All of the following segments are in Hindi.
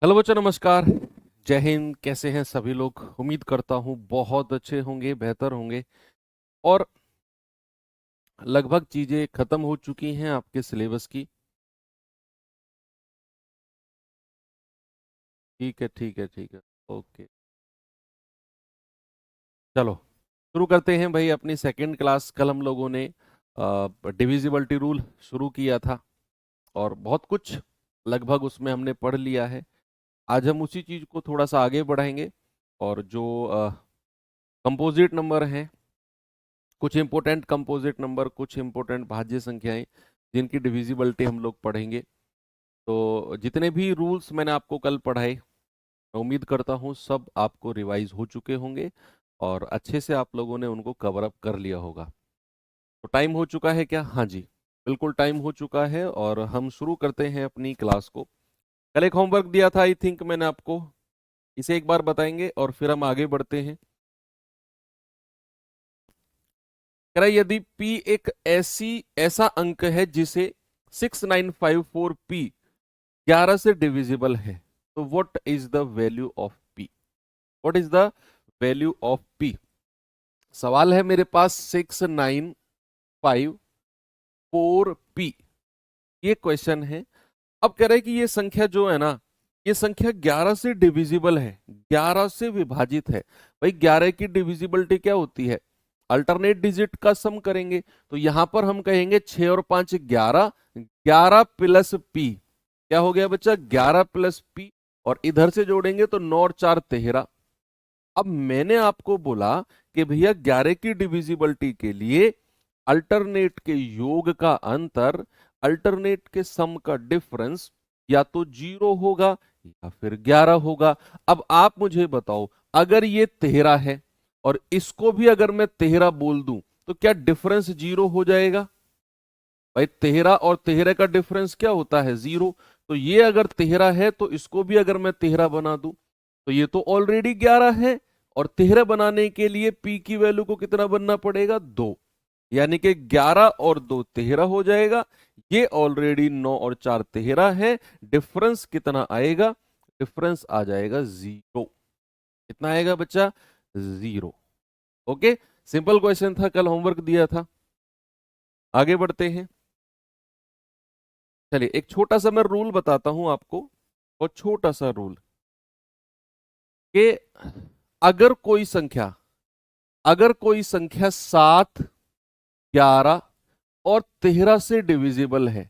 हेलो बच्चों, नमस्कार। जय हिंद। कैसे हैं सभी लोग? उम्मीद करता हूँ बहुत अच्छे होंगे, बेहतर होंगे। और लगभग चीजें खत्म हो चुकी हैं आपके सिलेबस की। ठीक है, ठीक है, ठीक है। ओके, चलो शुरू करते हैं भाई अपनी सेकंड क्लास। कल हम लोगों ने डिविजिबिलिटी रूल शुरू किया था और बहुत कुछ लगभग उसमें हमने पढ़ लिया है। आज हम उसी चीज को थोड़ा सा आगे बढ़ाएंगे और जो कंपोजिट नंबर हैं, कुछ इंपॉर्टेंट कंपोजिट नंबर, कुछ इंपॉर्टेंट भाज्य संख्याएं जिनकी डिविजिबिलिटी हम लोग पढ़ेंगे। तो जितने भी रूल्स मैंने आपको कल पढ़ाए, मैं उम्मीद करता हूँ सब आपको रिवाइज हो चुके होंगे और अच्छे से आप लोगों ने उनको कवर अप कर लिया होगा। तो टाइम हो चुका है क्या? हाँ जी, बिल्कुल टाइम हो चुका है और हम शुरू करते हैं अपनी क्लास को। कल एक होमवर्क दिया था, आई थिंक मैंने आपको, इसे एक बार बताएंगे और फिर हम आगे बढ़ते हैं। कह रहा है, यदि p एक ऐसा अंक है जिसे 6954p 11 से डिविजिबल है, तो what is the value of p? What is the value of p? सवाल है मेरे पास 6954p, ये क्वेश्चन है। अब कह रहे हैं कि ये संख्या जो है ना, ये संख्या 11 से डिविजिबल है, 11 से विभाजित है। भाई 11 की डिविजिबिलिटी क्या होती है? अल्टरनेट डिजिट का सम करेंगे। तो यहां पर हम कहेंगे 6 और 5 11, 11 प्लस पी। क्या हो गया बच्चा? 11 प्लस पी। और इधर से जोड़ेंगे तो 9 और 4 13। अब मैंने आपको बोला कि भैया 11 की डिविजिबिलिटी के लिए अल्टरनेट के योग का अंतर, अल्टरनेट के सम का डिफरेंस या तो 0 होगा या फिर 11 होगा। अब आप मुझे बताओ, अगर ये 13 है और इसको भी अगर मैं 13 बोल दूं तो क्या डिफरेंस 0 हो जाएगा? भाई 13 और 13 का डिफरेंस क्या होता है? 0। तो ये अगर 13 है तो इसको भी अगर मैं 13 बना दूं तो ये तो ऑलरेडी 11 है। और 13 बनाने के लिए p की वैल्यू को कितना बनना पड़ेगा? 2। यानी कि 11 और 2 13 हो जाएगा। ये ऑलरेडी 9 और 4 13 है। डिफरेंस कितना आएगा? डिफरेंस आ जाएगा 0। कितना आएगा बच्चा? 0। ओके, सिंपल क्वेश्चन था, कल होमवर्क दिया था। आगे बढ़ते हैं। चलिए एक छोटा सा मैं रूल बताता हूं आपको, और छोटा सा रूल कि अगर कोई संख्या, अगर कोई संख्या 7, 11 और 13 से डिविजिबल है,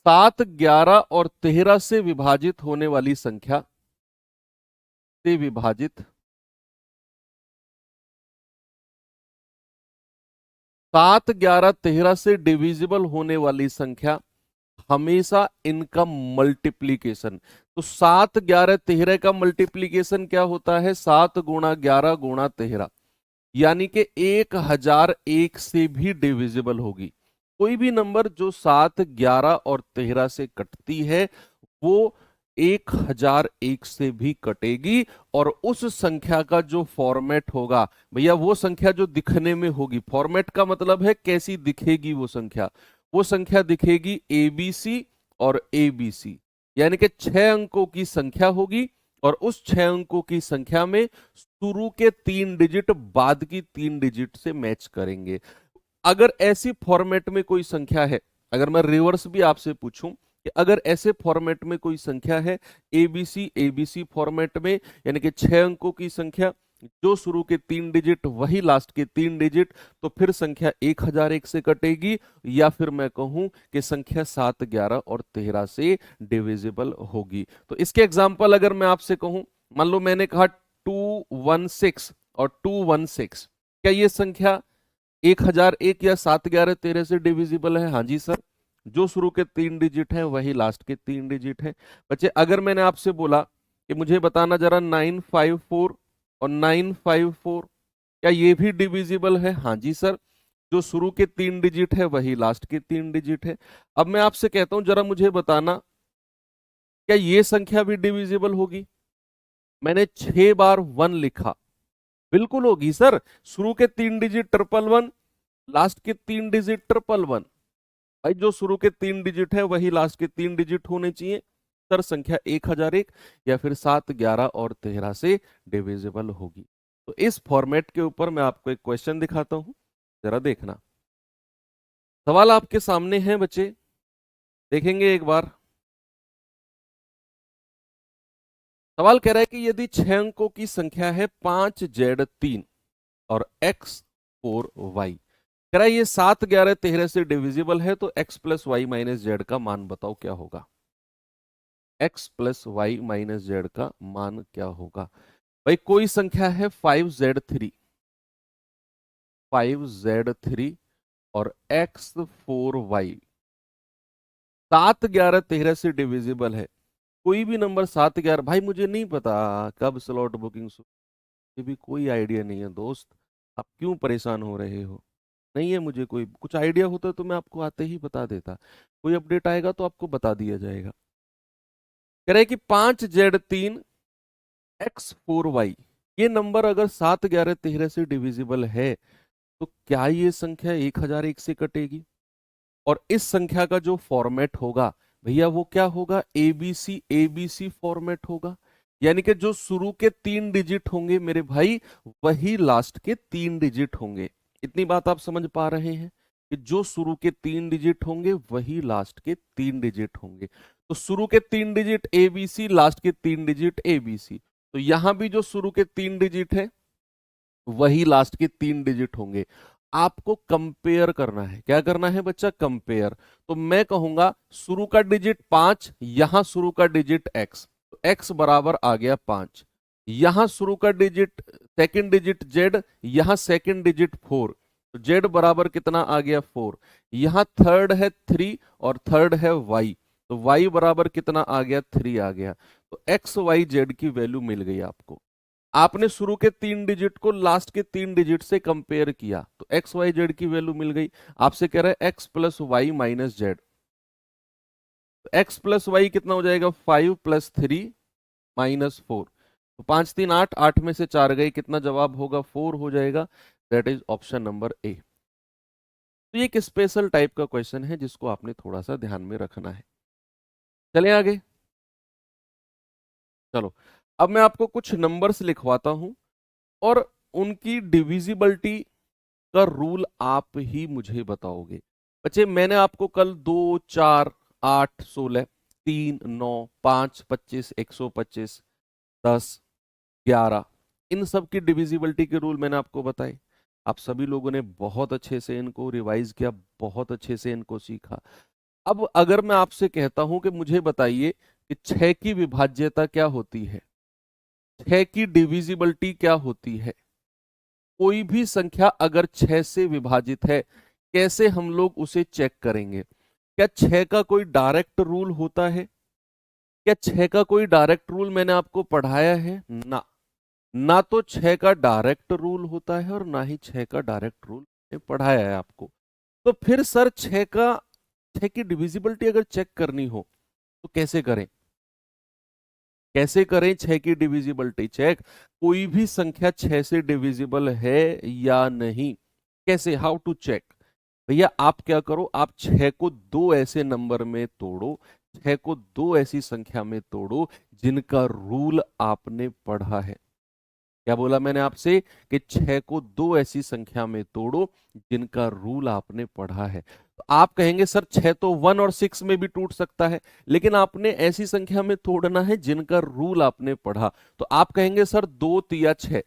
7, 11 और 13 से विभाजित होने वाली संख्या से विभाजित, 7, 11, 13 से डिविजिबल होने वाली संख्या हमेशा इनका मल्टीप्लीकेशन। तो 7, 11, 13 का मल्टीप्लीकेशन क्या होता है? 7 गुणा 11 गुणा 13, यानी कि 1001 से भी डिविजिबल होगी। कोई भी नंबर जो 7, 11 और 13 से कटती है वो 1001 से भी कटेगी। और उस संख्या का जो फॉर्मेट होगा, भैया वो संख्या जो दिखने में होगी, फॉर्मेट का मतलब है कैसी दिखेगी वो संख्या। वो संख्या दिखेगी एबीसी और एबीसी, यानी कि 6 अंकों की संख्या होगी और उस 6 अंकों की संख्या में शुरू के 3 डिजिट बाद की 3 डिजिट से मैच करेंगे। अगर ऐसी फॉर्मेट में कोई संख्या है, अगर मैं रिवर्स भी आपसे पूछूं कि अगर ऐसे फॉर्मेट में कोई संख्या है, एबीसी एबीसी फॉर्मेट में, यानी कि 6 अंकों की संख्या, जो शुरू के 3 डिजिट वही लास्ट के 3 डिजिट, तो फिर संख्या 1001 से कटेगी। या फिर मैं कहूं कि संख्या 7, 11 और 13 से डिविजिबल होगी। तो इसके एग्जाम्पल अगर मैं आपसे कहूं, मान लो मैंने कहा 216 और 216, क्या ये संख्या 1001 या 7, 11, 13 से डिविजिबल है? हाँ जी सर। जो शुरू के 3 डिजिट है वही लास्ट के 3 डिजिट है। बच्चे अगर मैंने आपसे बोला कि मुझे बताना जरा 954 और 954, क्या ये भी डिविजिबल है? हाँ जी सर। जो शुरू के 3 डिजिट है वही लास्ट के 3 डिजिट है। अब मैं आपसे कहता हूं जरा मुझे बताना, क्या ये संख्या भी डिविजिबल होगी? मैंने 6 बार 1 लिखा, बिल्कुल होगी सर। शुरू के 3 डिजिट 111, लास्ट के 3 डिजिट 111। भाई जो शुरू के 3 डिजिट है वही लास्ट के 3 डिजिट होने चाहिए। अधिकतर संख्या 1001 या फिर 7, 11 और 13 से डिविजिबल होगी। तो इस फॉर्मेट के ऊपर मैं आपको एक क्वेश्चन दिखाता हूं, जरा देखना। सवाल आपके सामने है बच्चे, देखेंगे एक बार। सवाल कह रहा है कि यदि 6 अंकों की संख्या है 5Z3 और X4Y, कह रहा है ये 7, 11, 13 से डिविजिबल है, तो X plus Y minus Z का मान बताओ क्या होगा। X plus Y minus Z का मान क्या होगा। भाई कोई संख्या है 5Z3 और X4Y, 7, 11, 13 से डिविजिबल है। कोई भी नंबर 7, 11, भाई मुझे नहीं पता कब स्लॉट बुकिंग, ये भी कोई आइडिया नहीं है दोस्त, आप क्यों परेशान हो रहे हो। नहीं है मुझे कोई, कुछ आइडिया होता तो मैं आपको आते ही बता देता, कोई अपडेट आएगा तो आपको बता दिया जाएगा। कह रहे कि 5Z3 X4Y, ये नंबर अगर 7, 11, 13 से डिविजिबल है तो क्या ये संख्या 1001 से कटेगी। और इस संख्या का जो फॉर्मेट होगा भैया वो क्या होगा, एबीसी एबीसी फॉर्मेट होगा। यानी कि जो शुरू के 3 डिजिट होंगे मेरे भाई, वही लास्ट के 3 डिजिट होंगे। इतनी बात आप समझ पा रहे हैं कि जो शुरू के 3 डिजिट होंगे वही लास्ट के 3 डिजिट होंगे। तो शुरू के 3 डिजिट एबीसी, लास्ट के 3 डिजिट एबीसी। तो यहां भी जो शुरू के 3 डिजिट है वही लास्ट के 3 डिजिट होंगे। आपको कंपेयर करना है, क्या करना है बच्चा, कंपेयर। तो मैं कहूंगा शुरू का डिजिट 5, यहां शुरू का डिजिट x, तो x बराबर आ गया 5। यहां शुरू का डिजिट सेकंड डिजिट z, यहां सेकंड डिजिट 4, तो z बराबर कितना आ गया 4। यहां थर्ड है 3 और थर्ड है y, तो y बराबर कितना आ गया 3 आ गया। तो x y z की वैल्यू मिल गई आपको। आपने शुरू के 3 डिजिट को लास्ट के 3 डिजिट से कंपेयर किया तो एक्स वाई जेड की वैल्यू मिल गई। आपसे कह रहा है X plus Y minus Z, X plus Y कितना हो जाएगा, 5 प्लस 3 माइनस 4, तो 5 3 8, 8 में से 4 गए, कितना जवाब होगा 4 हो जाएगा। That is option number A. तो ये एक स्पेशल टाइप का क्वेश्चन है जिसको आपने थोड़ा सा ध्यान में रखना है। चलें आगे, चलो अब मैं आपको कुछ नंबर्स लिखवाता हूं और उनकी डिविजिबिलिटी का रूल आप ही मुझे बताओगे। बच्चे मैंने आपको कल 2, 4, 8, 16, 3, 9, 5, 25, 125, 10, 11, इन सब की डिविजिबिलिटी के रूल मैंने आपको बताए। आप सभी लोगों ने बहुत अच्छे से इनको रिवाइज किया, बहुत अच्छे से इनको सीखा। अब अगर मैं आपसे कहता हूं कि मुझे बताइए कि 6 की विभाज्यता क्या होती है, 6 की डिविजिबिलिटी क्या होती है। कोई भी संख्या अगर 6 से विभाजित है, कैसे हम लोग उसे चेक करेंगे। क्या 6 का कोई डायरेक्ट रूल होता है, क्या 6 का कोई डायरेक्ट रूल मैंने आपको पढ़ाया है ना, ना तो 6 का डायरेक्ट रूल होता है और ना ही 6 का डायरेक्ट रूल पढ़ाया है आपको। तो फिर सर 6 की डिविजिबिलिटी अगर चेक करनी हो तो कैसे करें, कैसे करें 6 की डिविजिबिलिटी चेक। कोई भी संख्या 6 से डिविजिबल है या नहीं, कैसे, हाउ टू चेक। भैया आप क्या करो, आप 6 को 2 ऐसे नंबर में तोड़ो, 6 को 2 ऐसी संख्या में तोड़ो जिनका रूल आपने पढ़ा है। क्या बोला मैंने आपसे कि 6 को 2 ऐसी संख्या में तोड़ो जिनका रूल आपने पढ़ा है। तो आप कहेंगे सर 6 तो 1 और 6 में भी टूट सकता है, लेकिन आपने ऐसी संख्या में तोड़ना है जिनका रूल आपने पढ़ा। तो आप कहेंगे सर 2 तिया 6,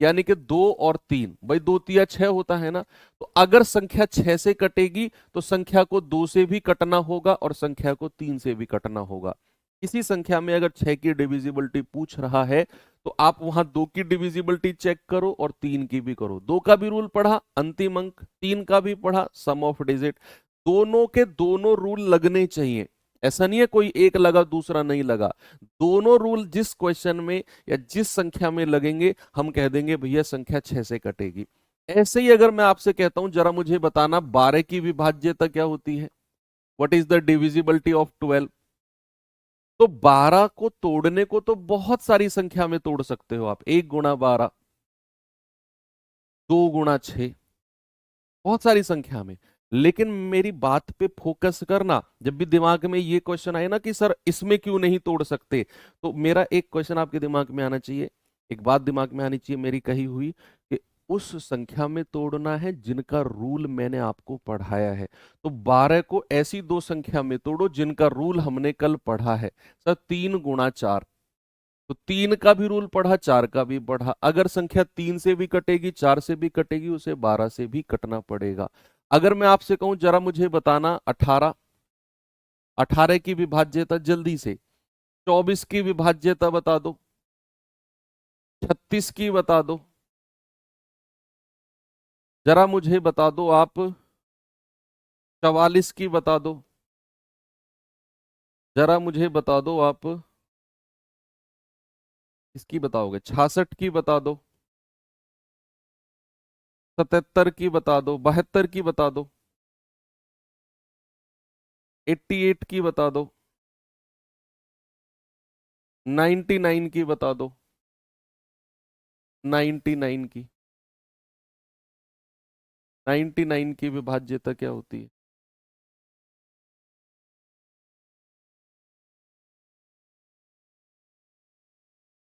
यानी कि 2 और 3, भाई 2 तिया 6 होता है ना। तो अगर संख्या 6 से कटेगी तो संख्या को 2 से भी कटना होगा और संख्या को 3 से भी कटना होगा। किसी संख्या में अगर 6 की डिविजिबिलिटी पूछ रहा है तो आप वहां 2 की डिविजिबिलिटी चेक करो और 3 की भी करो। 2 का भी रूल पढ़ा अंतिम अंक, 3 का भी पढ़ा सम ऑफ डिजिट, दोनों के दोनों रूल लगने चाहिए। ऐसा नहीं है कोई एक लगा दूसरा नहीं लगा, दोनों रूल जिस क्वेश्चन में या जिस संख्या में लगेंगे हम कह देंगे भैया संख्या 6 से कटेगी। ऐसे ही अगर मैं आपसे कहता हूं जरा मुझे बताना 12 की विभाज्यता क्या होती है, what is the divisibility of 12। तो 12 को तोड़ने को तो बहुत सारी संख्या में तोड़ सकते हो आप, 1 गुणा 12, 2 गुणा 6, बहुत सारी संख्या में। लेकिन मेरी बात पे फोकस करना। जब भी दिमाग में ये क्वेश्चन आए ना कि सर इसमें क्यों नहीं तोड़ सकते, तो मेरा एक क्वेश्चन आपके दिमाग में आना चाहिए, एक बात दिमाग में आनी चाहिए मेरी कही हुई, कि उस संख्या में तोड़ना है जिनका रूल मैंने आपको पढ़ाया है। तो 12 को ऐसी दो संख्या में तोड़ो जिनका रूल हमने कल पढ़ा है। सर 3 गुणा 4, तो 3 का भी रूल पढ़ा, 4 का भी पढ़ा। अगर संख्या 3 से भी कटेगी, 4 से भी कटेगी, उसे 12 से भी कटना पड़ेगा। अगर मैं आपसे कहूं जरा मुझे बताना 18, 18 की विभाज्यता जल्दी से, 24 की विभाज्यता बता दो, 36 की बता दो, जरा मुझे बता दो आप, 44 की बता दो, जरा मुझे बता दो आप, इसकी बताओगे, 66 की बता दो, 77 की बता दो, 72 की बता दो, 88 की बता दो, 99 की बता दो, 99 की, 99 की विभाज्यता क्या होती है?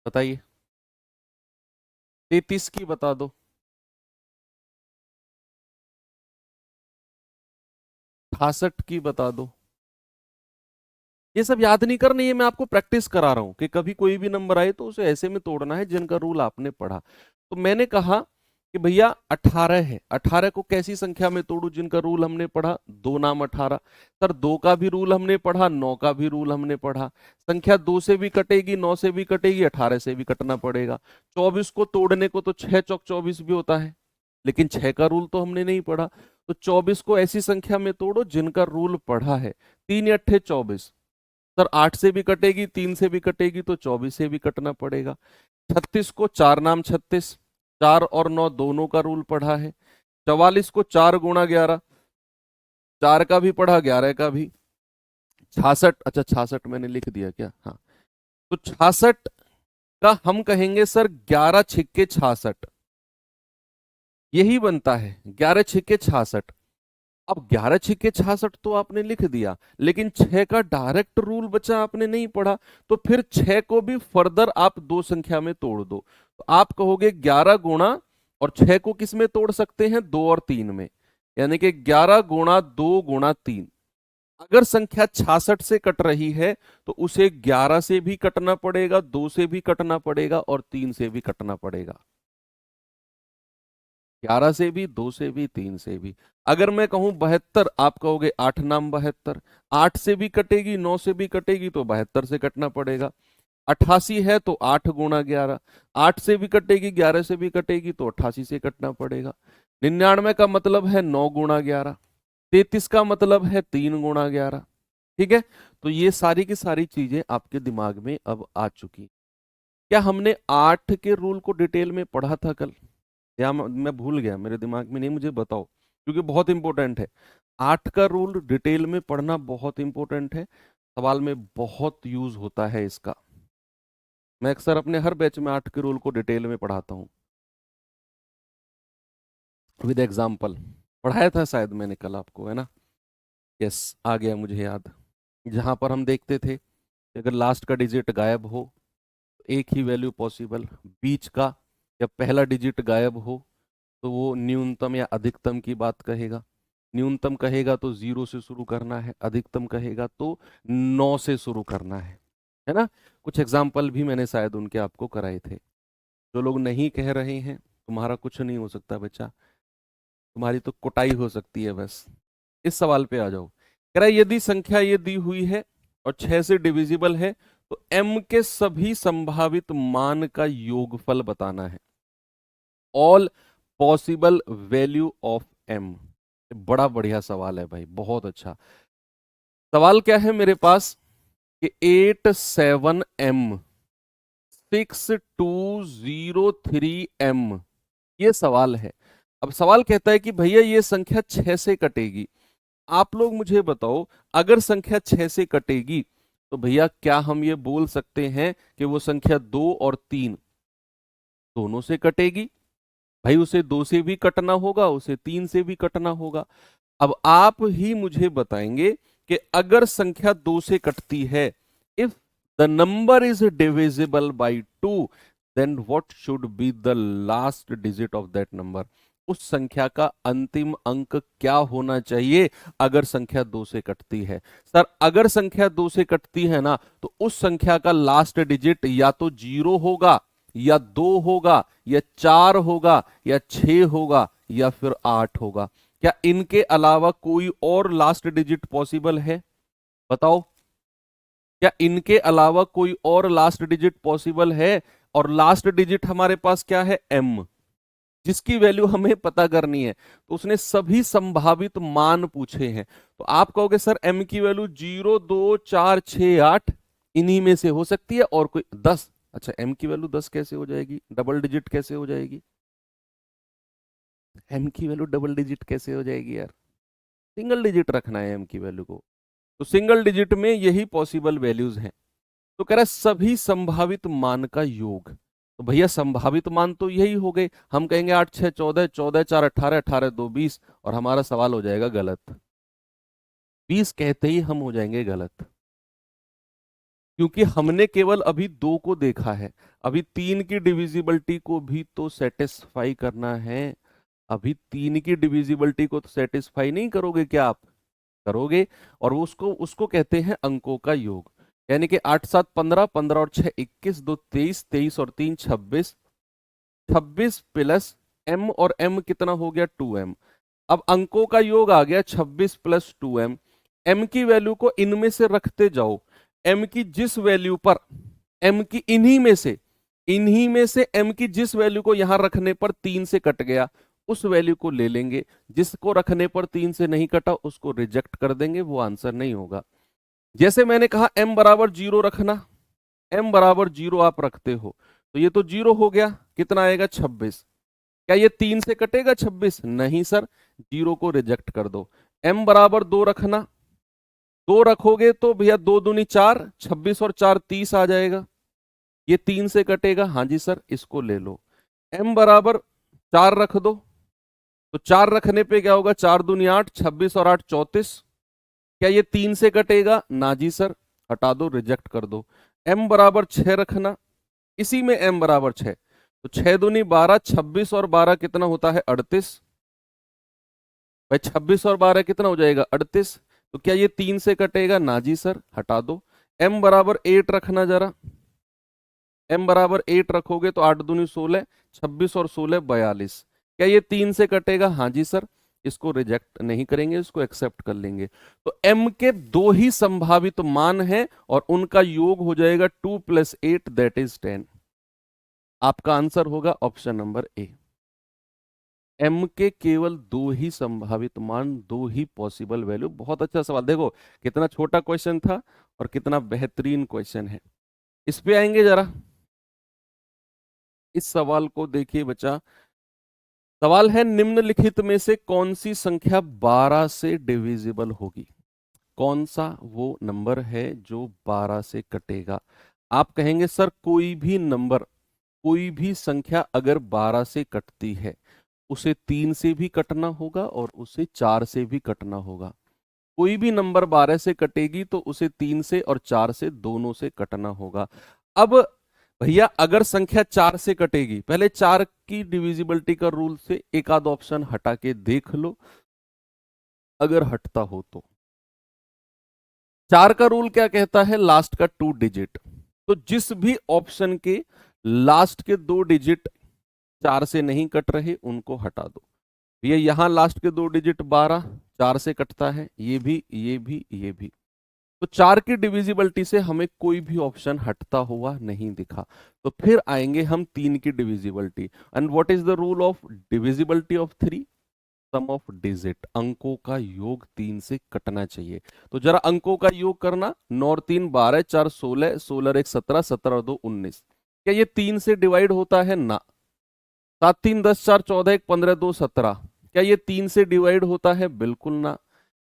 बताइए। 33 की बता दो, 68 की बता दो। ये सब याद नहीं करना, ये मैं आपको प्रैक्टिस करा रहा हूं कि कभी कोई भी नंबर आए तो उसे ऐसे में तोड़ना है जिनका रूल आपने पढ़ा। तो मैंने कहा कि भैया 18 है, 18 को कैसी संख्या में तोड़ू जिनका रूल हमने पढ़ा, 2 नाम 18। सर 2 का भी रूल हमने पढ़ा, 9 का भी रूल हमने पढ़ा। संख्या 2 से भी कटेगी, 9 से भी कटेगी, 18 से भी कटना पड़ेगा। 24 को तोड़ने को तो 6 चौक 24 भी होता है, लेकिन 6 का रूल तो हमने नहीं पढ़ा। तो 24 को ऐसी संख्या में तोड़ो जिनका रूल पढ़ा है। 3 × 8 = 24। सर 8 से भी कटेगी, 3 से भी कटेगी, तो 24 से भी कटना पड़ेगा। 36 को 4 नाम 36, 4 और 9 दोनों का रूल पढ़ा है। 44 को 4 × 11, 4 का भी पढ़ा, 11 का भी। 66, अच्छा 66 मैंने लिख दिया क्या? हाँ। तो 66 का हम कहेंगे सर 11 × 6 = 66, यही बनता है 11 × 6 = 66। अब 11 × 6 = 66 तो आपने लिख दिया, लेकिन 6 का डायरेक्ट रूल बचा आपने नहीं पढ़ा। तो फिर 6 को भी फर्दर आप दो संख्या में तोड़ दो। तो आप कहोगे 11 गुणा, और 6 को किस में तोड़ सकते हैं? 2 और 3 में, यानी कि 11 × 2 × 3। अगर संख्या 66 से कट रही है तो उसे 11 से भी कटना पड़ेगा, 2 से भी कटना पड़ेगा, और 3 से भी कटना पड़ेगा। 11 से भी, 2 से भी, 3 से भी। अगर मैं कहूं 72, आप कहोगे 8 नाम 72। 8 से भी कटेगी, 9 से भी कटेगी, तो 72 से कटना पड़ेगा। 88 है तो 8 × 11, 8 से भी कटेगी, 11 से भी कटेगी, तो 88 से कटना पड़ेगा। 99 का मतलब है 9 × 11। 33 का मतलब है 3 × 11। ठीक है, तो ये सारी की सारी चीजें आपके दिमाग में अब आ चुकी। क्या हमने 8 के रूल को डिटेल में पढ़ा था कल, या मैं भूल गया, मेरे दिमाग में नहीं, मुझे बताओ, क्योंकि बहुत इंपॉर्टेंट है। 8 का रूल डिटेल में पढ़ना बहुत इंपॉर्टेंट है, सवाल में बहुत यूज होता है इसका। मैं अक्सर अपने हर बैच में 8 के रूल को डिटेल में पढ़ाता हूँ, विद एग्जाम्पल। पढ़ाया था शायद मैंने कल आपको, है ना? यस, आ गया मुझे याद। जहां पर हम देखते थे कि अगर लास्ट का डिजिट गायब हो तो एक ही वैल्यू पॉसिबल, बीच का या पहला डिजिट गायब हो तो वो न्यूनतम या अधिकतम की बात कहेगा। न्यूनतम कहेगा तो 0 से शुरू करना है, अधिकतम कहेगा तो 9 से शुरू करना है ना? कुछ एग्जाम्पल भी मैंने शायद उनके आपको कराए थे। जो लोग नहीं कह रहे हैं, तुम्हारा कुछ नहीं हो सकता बच्चा, तुम्हारी तो कुटाई हो सकती है बस। इस सवाल पे आ जाओ। कह रहा है यदि संख्या ये दी हुई है और 6 से डिविजिबल है तो m के सभी संभावित मान का योगफल बताना है। All possible value of m। बड़ा बढ़िया सवाल है भाई, बहुत अच्छा सवाल। क्या है मेरे पास कि 87m6203m, ये सवाल है। अब सवाल कहता है कि भैया ये संख्या 6 से कटेगी। आप लोग मुझे बताओ, अगर संख्या 6 से कटेगी तो भैया क्या हम ये बोल सकते हैं कि वो संख्या 2 और 3 दोनों से कटेगी? भाई उसे 2 से भी कटना होगा, उसे 3 से भी कटना होगा। अब आप ही मुझे बताएंगे कि अगर संख्या 2 से कटती है, if the number is divisible by 2, then what should be the last digit of that number. उस संख्या का अंतिम अंक क्या होना चाहिए अगर संख्या 2 से कटती है? सर अगर संख्या 2 से कटती है ना, तो उस संख्या का लास्ट डिजिट या तो 0 होगा, या 2 होगा, या 4 होगा, या 6 होगा, या फिर 8 होगा। क्या इनके अलावा कोई और लास्ट डिजिट पॉसिबल है? बताओ, क्या इनके अलावा कोई और लास्ट डिजिट पॉसिबल है? और लास्ट डिजिट हमारे पास क्या है? m, जिसकी वैल्यू हमें पता करनी है। तो उसने सभी संभावित मान पूछे हैं, तो आप कहोगे सर m की वैल्यू 0, 2, 4, 6, 8 इन्हीं में से हो सकती है, और कोई 10? अच्छा, m की वैल्यू 10 कैसे हो जाएगी? डबल डिजिट कैसे हो जाएगी? m की वैल्यू डबल डिजिट कैसे हो जाएगी यार? सिंगल डिजिट रखना है m की वैल्यू को, तो सिंगल डिजिट में यही पॉसिबल वैल्यूज हैं। तो कह रहा है सभी संभावित मान का योग। तो भैया संभावित मान तो यही हो गए, हम कहेंगे 8 6 14, 14 4 18, 18 2 20, और हमारा सवाल हो जाएगा गलत। 20 कहते ही हम हो जाएंगे गलत, क्योंकि हमने केवल अभी 2 को देखा है, अभी 3 की डिविजिबिलिटी को भी तो सेटिस्फाई करना है। अभी 3 की डिविजिबिलिटी को तो सेटिस्फाई नहीं करोगे क्या आप? करोगे। और वो उसको उसको कहते हैं अंकों का योग। यानी कि 8 7 15, 15 और 6 21, 2 23, 23 और 3 26, 26 प्लस m, और m कितना हो गया? 2m। अब अंकों का योग आ गया 26 प्लस 2m। m की वैल्यू को इनमें से रखते जाओ, m की जिस वैल्यू पर, m की इन्हीं में से m की जिस वैल्यू को यहां रखने पर 3 से कट गया, उस वैल्यू को ले लेंगे। जिसको रखने पर 3 से नहीं कटा उसको रिजेक्ट कर देंगे, वो आंसर नहीं होगा। जैसे मैंने कहा m बराबर 0 रखना, m बराबर 0 आप रखते हो, तो ये तो 0 हो गया, कितना आएगा? 26। क्या ये 3 से कटेगा 26? नहीं सर, 0 को रिजेक्ट कर दो। m बराबर 2 रखना, 2 रखोगे तो भैया 2 दूनी 4, 26 और 4 30 आ जाएगा। ये 3 से कटेगा, हाँ जी सर, इसको ले लो। m बराबर 4 रख दो, तो 4 रखने पे क्या होगा? 4 दूनी 8, 26 और 8 34। क्या ये 3 से कटेगा? ना जी सर, हटा दो, रिजेक्ट कर दो। m बराबर 6 रखना, इसी में m बराबर 6, तो 6 दूनी 12, 26 और 12 कितना होता है? 38। भाई 26 और 12 कितना हो जाएगा? 38। तो क्या ये 3 से कटेगा? ना जी सर, हटा दो। m बराबर 8 रखना जरा, m बराबर 8 रखोगे तो 8 दूनी 16, 26 और 16 42। क्या ये 3 से कटेगा? हाँ जी सर, इसको रिजेक्ट नहीं करेंगे, इसको एक्सेप्ट कर लेंगे। तो m के 2 ही संभावित मान हैं, और उनका योग हो जाएगा 2 + 8 दैट इज 10। आपका आंसर होगा ऑप्शन नंबर ए। m के केवल 2 ही संभावित मान, 2 ही पॉसिबल वैल्यू। बहुत अच्छा सवाल, देखो कितना छोटा क्वेश्चन था और कितना बेहतरीन क्वेश्चन है। इस पे आएंगे जरा, इस सवाल को देखिए बच्चा। सवाल है निम्नलिखित में से कौन सी संख्या 12 से डिविजिबल होगी? कौन सा वो नंबर है जो 12 से कटेगा? आप कहेंगे सर कोई भी नंबर, कोई भी संख्या अगर 12 से कटती है, उसे 3 से भी कटना होगा और उसे 4 से भी कटना होगा। कोई भी नंबर 12 से कटेगी तो उसे 3 से और 4 से, दोनों से कटना होगा। अब भैया अगर संख्या 4 से कटेगी, पहले 4 की डिविजिबिलिटी का रूल से एक आध ऑप्शन हटा के देख लो, अगर हटता हो तो। 4 का रूल क्या कहता है? लास्ट का 2 डिजिट। तो जिस भी ऑप्शन के लास्ट के 2 डिजिट 4 से नहीं कट रहे उनको हटा दो। ये यहां लास्ट के 2 डिजिट 12 4 से कटता है, ये भी, ये भी, ये भी। तो 4 की डिविजिबिलिटी से हमें कोई भी ऑप्शन हटता हुआ नहीं दिखा। तो फिर आएंगे हम 3 की divisibility. And what is the rule of divisibility of 3? Sum of digit, अंकों का योग 3 से कटना चाहिए। तो जरा अंकों का योग करना, 9 और 3 12, 4 16, 16 और 1 17, 17 और 2 19। क्या ये 3 से डिवाइड होता है? ना। 7 3 10, 4 14, 1 15, 2 17। क्या ये 3 से डिवाइड होता है? बिल्कुल ना।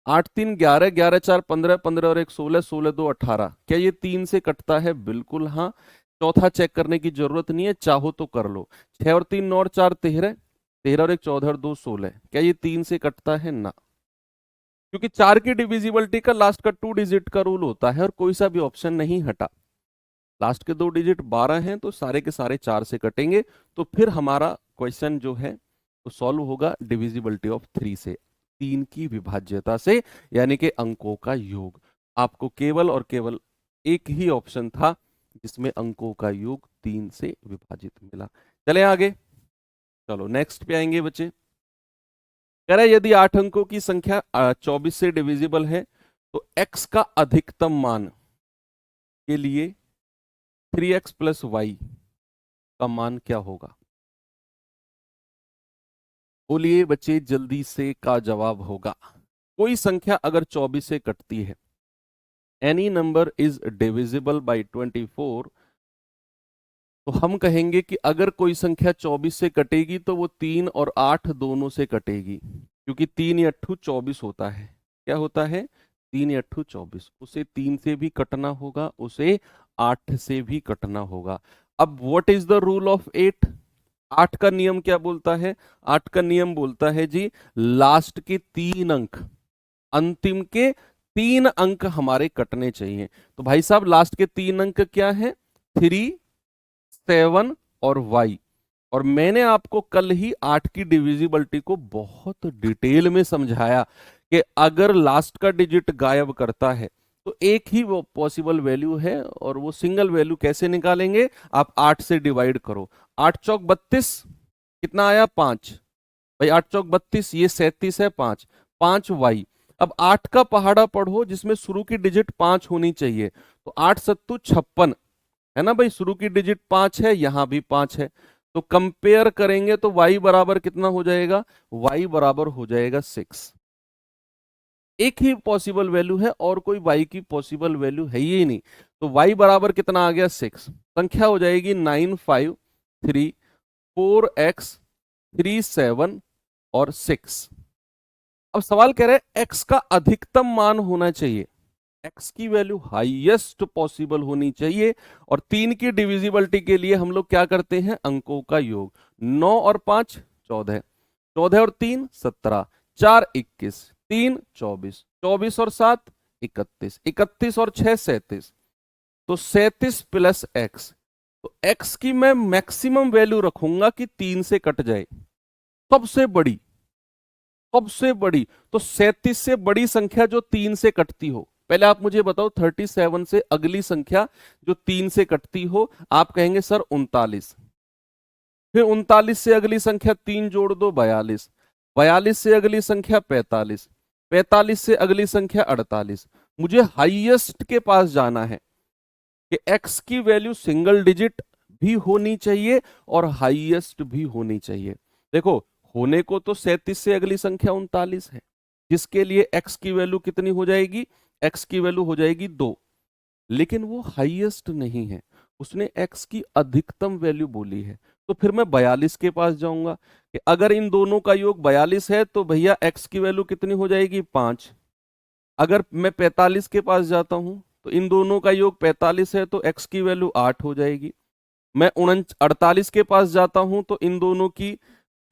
8 3 11, 11 4 15, 15 और 1 16, 16 2 18। क्या ये 3 से कटता है? बिल्कुल हाँ। चौथा चेक करने की जरूरत नहीं है, चाहो तो कर लो। 6 और 3 9 और 4 13, 13 और 1 14 और 2 16। क्या ये 3 से कटता है? ना। क्योंकि 4 की डिविजिबिलिटी का लास्ट का 2 डिजिट का रूल होता है और कोई सा भी ऑप्शन नहीं हटा। लास्ट के 2 डिजिट 12 हैं तो सारे के सारे 4 से कटेंगे, तो फिर हमारा क्वेश्चन जो है वो सॉल्व होगा डिविजिबिलिटी ऑफ 3 से, 3 की विभाज्यता से, यानी कि अंकों का योग। आपको केवल और केवल एक ही ऑप्शन था जिसमें अंकों का योग 3 से विभाजित मिला। चले आगे, चलो नेक्स्ट पे आएंगे बच्चे। कह रहे यदि 8 अंकों की संख्या 24 से डिविजिबल है तो x का अधिकतम मान के लिए 3x प्लस वाई का मान क्या होगा? बोलिए बच्चे जल्दी से, का जवाब होगा, कोई संख्या अगर 24 से कटती है, any number is divisible by 24, तो हम कहेंगे कि अगर कोई संख्या 24 से कटेगी तो वो 3 और 8 दोनों से कटेगी, क्योंकि 3 या 8 24 होता है। क्या होता है? 3 या 8 24। उसे 3 से भी कटना होगा, उसे 8 से भी कटना होगा। अब what is the rule of 8? 8 का नियम क्या बोलता है? 8 का नियम बोलता है जी, लास्ट के 3 अंक, अंतिम के 3 अंक हमारे कटने चाहिए। तो भाई साहब लास्ट के 3 अंक क्या है? 3, 7 और y। और मैंने आपको कल ही 8 की डिविजिबिलिटी को बहुत डिटेल में समझाया कि अगर लास्ट का डिजिट गायब करता है तो एक ही वो पॉसिबल वैल्यू है, और वो सिंगल वैल्यू कैसे निकालेंगे? आप 8 से डिवाइड करो। 8 चौक 32, कितना आया? 5। भाई 8 चौक 32, ये 37 है, 5, 5 वाई। अब 8 का पहाड़ा पढ़ो जिसमें शुरू की डिजिट 5 होनी चाहिए, तो 8 सत्तू 56 है ना भाई, शुरू की डिजिट 5 है, यहां भी 5 है, तो कंपेयर करेंगे तो y बराबर कितना हो जाएगा? y बराबर हो जाएगा 6। एक ही पॉसिबल वैल्यू है और कोई y की पॉसिबल वैल्यू है ही नहीं, तो y बराबर कितना आ गया? 6। संख्या हो जाएगी 9, 5, 3, 4x, 3, 7 और 6। अब सवाल कह रहे हैं x का अधिकतम मान होना चाहिए, x की वैल्यू हाईएस्ट पॉसिबल होनी चाहिए, और 3 की डिविजिबिलिटी के लिए हम लोग क्या करते हैं? अंकों का योग। 9 और 5 14, 14 और 3 17, 4 21, 3 24, 24 और 7 31, 31 और 6 37, तो 37 प्लस x। तो x की मैं मैक्सिमम वैल्यू रखूंगा कि 3 से कट जाए, सबसे बड़ी, सबसे बड़ी। तो 37 से बड़ी संख्या जो 3 से कटती हो, पहले आप मुझे बताओ 37 से अगली संख्या जो 3 से कटती हो। आप कहेंगे सर 39। फिर 39 से अगली संख्या 3 जोड़ दो, 42। 42 से अगली संख्या 45। 45 से अगली संख्या 48। मुझे हाईएस्ट के पास जाना है कि x की वैल्यू सिंगल डिजिट भी होनी चाहिए और हाईएस्ट भी होनी चाहिए। देखो होने को तो 37 से अगली संख्या 39 है, जिसके लिए x की वैल्यू कितनी हो जाएगी? x की वैल्यू हो जाएगी 2, लेकिन वो हाईएस्ट नहीं है, उसने x की अधिकतम वैल्यू बोली है। तो फिर मैं 42 के पास जाऊंगा कि अगर इन दोनों का योग 42 है तो भैया x की वैल्यू कितनी हो जाएगी? 5। अगर मैं 45 के पास जाता हूं तो इन दोनों का योग 45 है तो x की वैल्यू 8 हो जाएगी। मैं 48 के पास जाता हूं तो इन दोनों की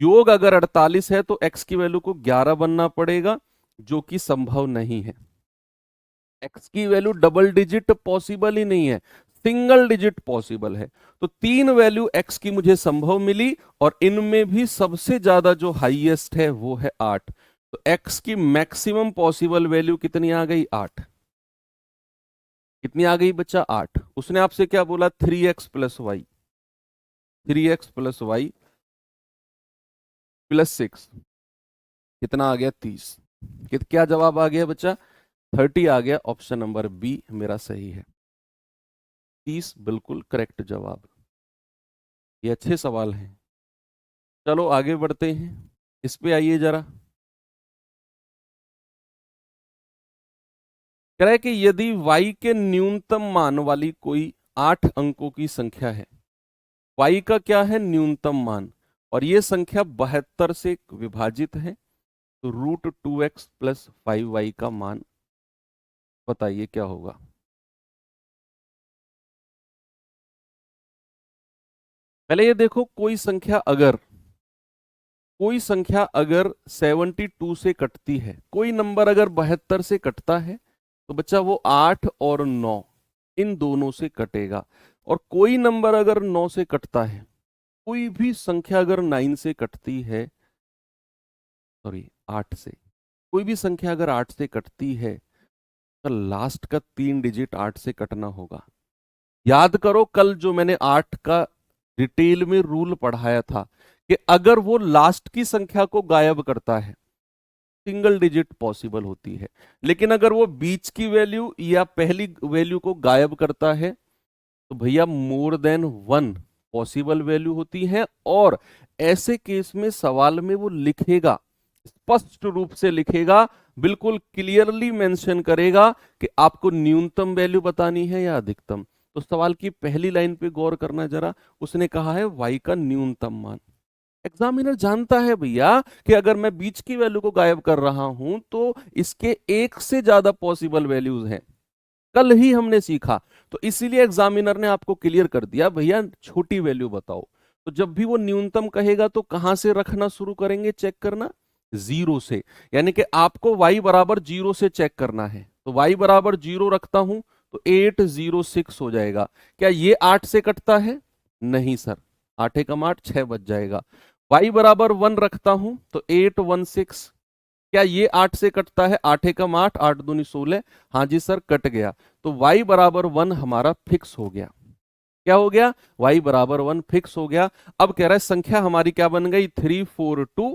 योग अगर 48 है तो x की वैल्यू को 11 बनना पड़ेगा, जो कि संभव नहीं है। x की वैल्यू डबल डिजिट पॉसिबल ही नहीं है, सिंगल डिजिट पॉसिबल है। तो 3 वैल्यू x की मुझे संभव मिली, और इनमें भी सबसे ज्यादा जो हाईएस्ट है वो है 8। तो x की मैक्सिमम पॉसिबल वैल्यू कितनी आ गई? 8। कितनी आ गई बच्चा? 8। उसने आपसे क्या बोला? 3x plus Y, 3x plus Y plus 6, कितना आ गया? 30। क्या जवाब आ गया बच्चा? 30 आ गया। ऑप्शन नंबर बी मेरा सही है, 30 बिल्कुल करेक्ट जवाब। ये अच्छे सवाल हैं। चलो आगे बढ़ते हैं, इस पे आइए जरा। कह रहा है कि यदि y के न्यूनतम मान वाली कोई 8 अंकों की संख्या है, y का क्या है? न्यूनतम मान, और ये संख्या 72 से विभाजित है, तो √2x प्लस 5y का मान बताइए क्या होगा? पहले ये देखो, कोई संख्या अगर कोई संख्या अगर 72 से कटती है, कोई नंबर अगर 72 से कटता है, तो बच्चा वो 8 और 9 इन दोनों से कटेगा। और कोई नंबर अगर 9 से कटता है, कोई भी संख्या अगर 9 से कटती है, सॉरी 8 से, कोई भी संख्या अगर 8 से कटती है, तो लास्ट का 3 डिजिट 8 से कटना होगा। याद करो कल जो मैंने 8 का डिटेल में रूल पढ़ाया था कि अगर वो लास्ट की संख्या को गायब करता है, सिंगल डिजिट पॉसिबल होती है, लेकिन अगर वो बीच की वैल्यू या पहली वैल्यू को गायब करता है, तो भैया मोर देन 1 पॉसिबल वैल्यू होती है। और ऐसे केस में सवाल में वो लिखेगा, स्पष्ट रूप से लिखेगा, बिल्कुल क्लियरली मेंशन करेगा कि आपको न्यूनतम वैल्यू बतानी है या अधिकतम। तो सवाल की पहली लाइन पे गौर करना जरा, उसने कहा है y का न्यूनतम मान। एग्जामिनर जानता है भैया कि अगर मैं बीच की वैल्यू को गायब कर रहा हूं तो इसके एक से ज्यादा पॉसिबल वैल्यूज हैं, कल ही हमने सीखा। तो इसीलिए एग्जामिनर ने आपको क्लियर कर दिया भैया छोटी वैल्यू बताओ। तो जब भी वो न्यूनतम कहेगा तो कहां से रखना शुरू करेंगे चेक करना, 0 से। यानी कि आपको y बराबर 0 से चेक करना है, तो y बराबर 0 रखता हूं तो 806 हो जाएगा। क्या ये 8 से कटता है? नहीं सर, 8 एकम 8 6 बच जाएगा। y बराबर 1 रखता हूं तो 816, क्या ये 8 से कटता है? 8 एकम 8 8 दूनी 16, हाँ जी सर कट गया। तो y बराबर 1 हमारा फिक्स हो गया। क्या हो गया? y बराबर 1 फिक्स हो गया। अब कह रहा है संख्या हमारी क्या बन गई? 342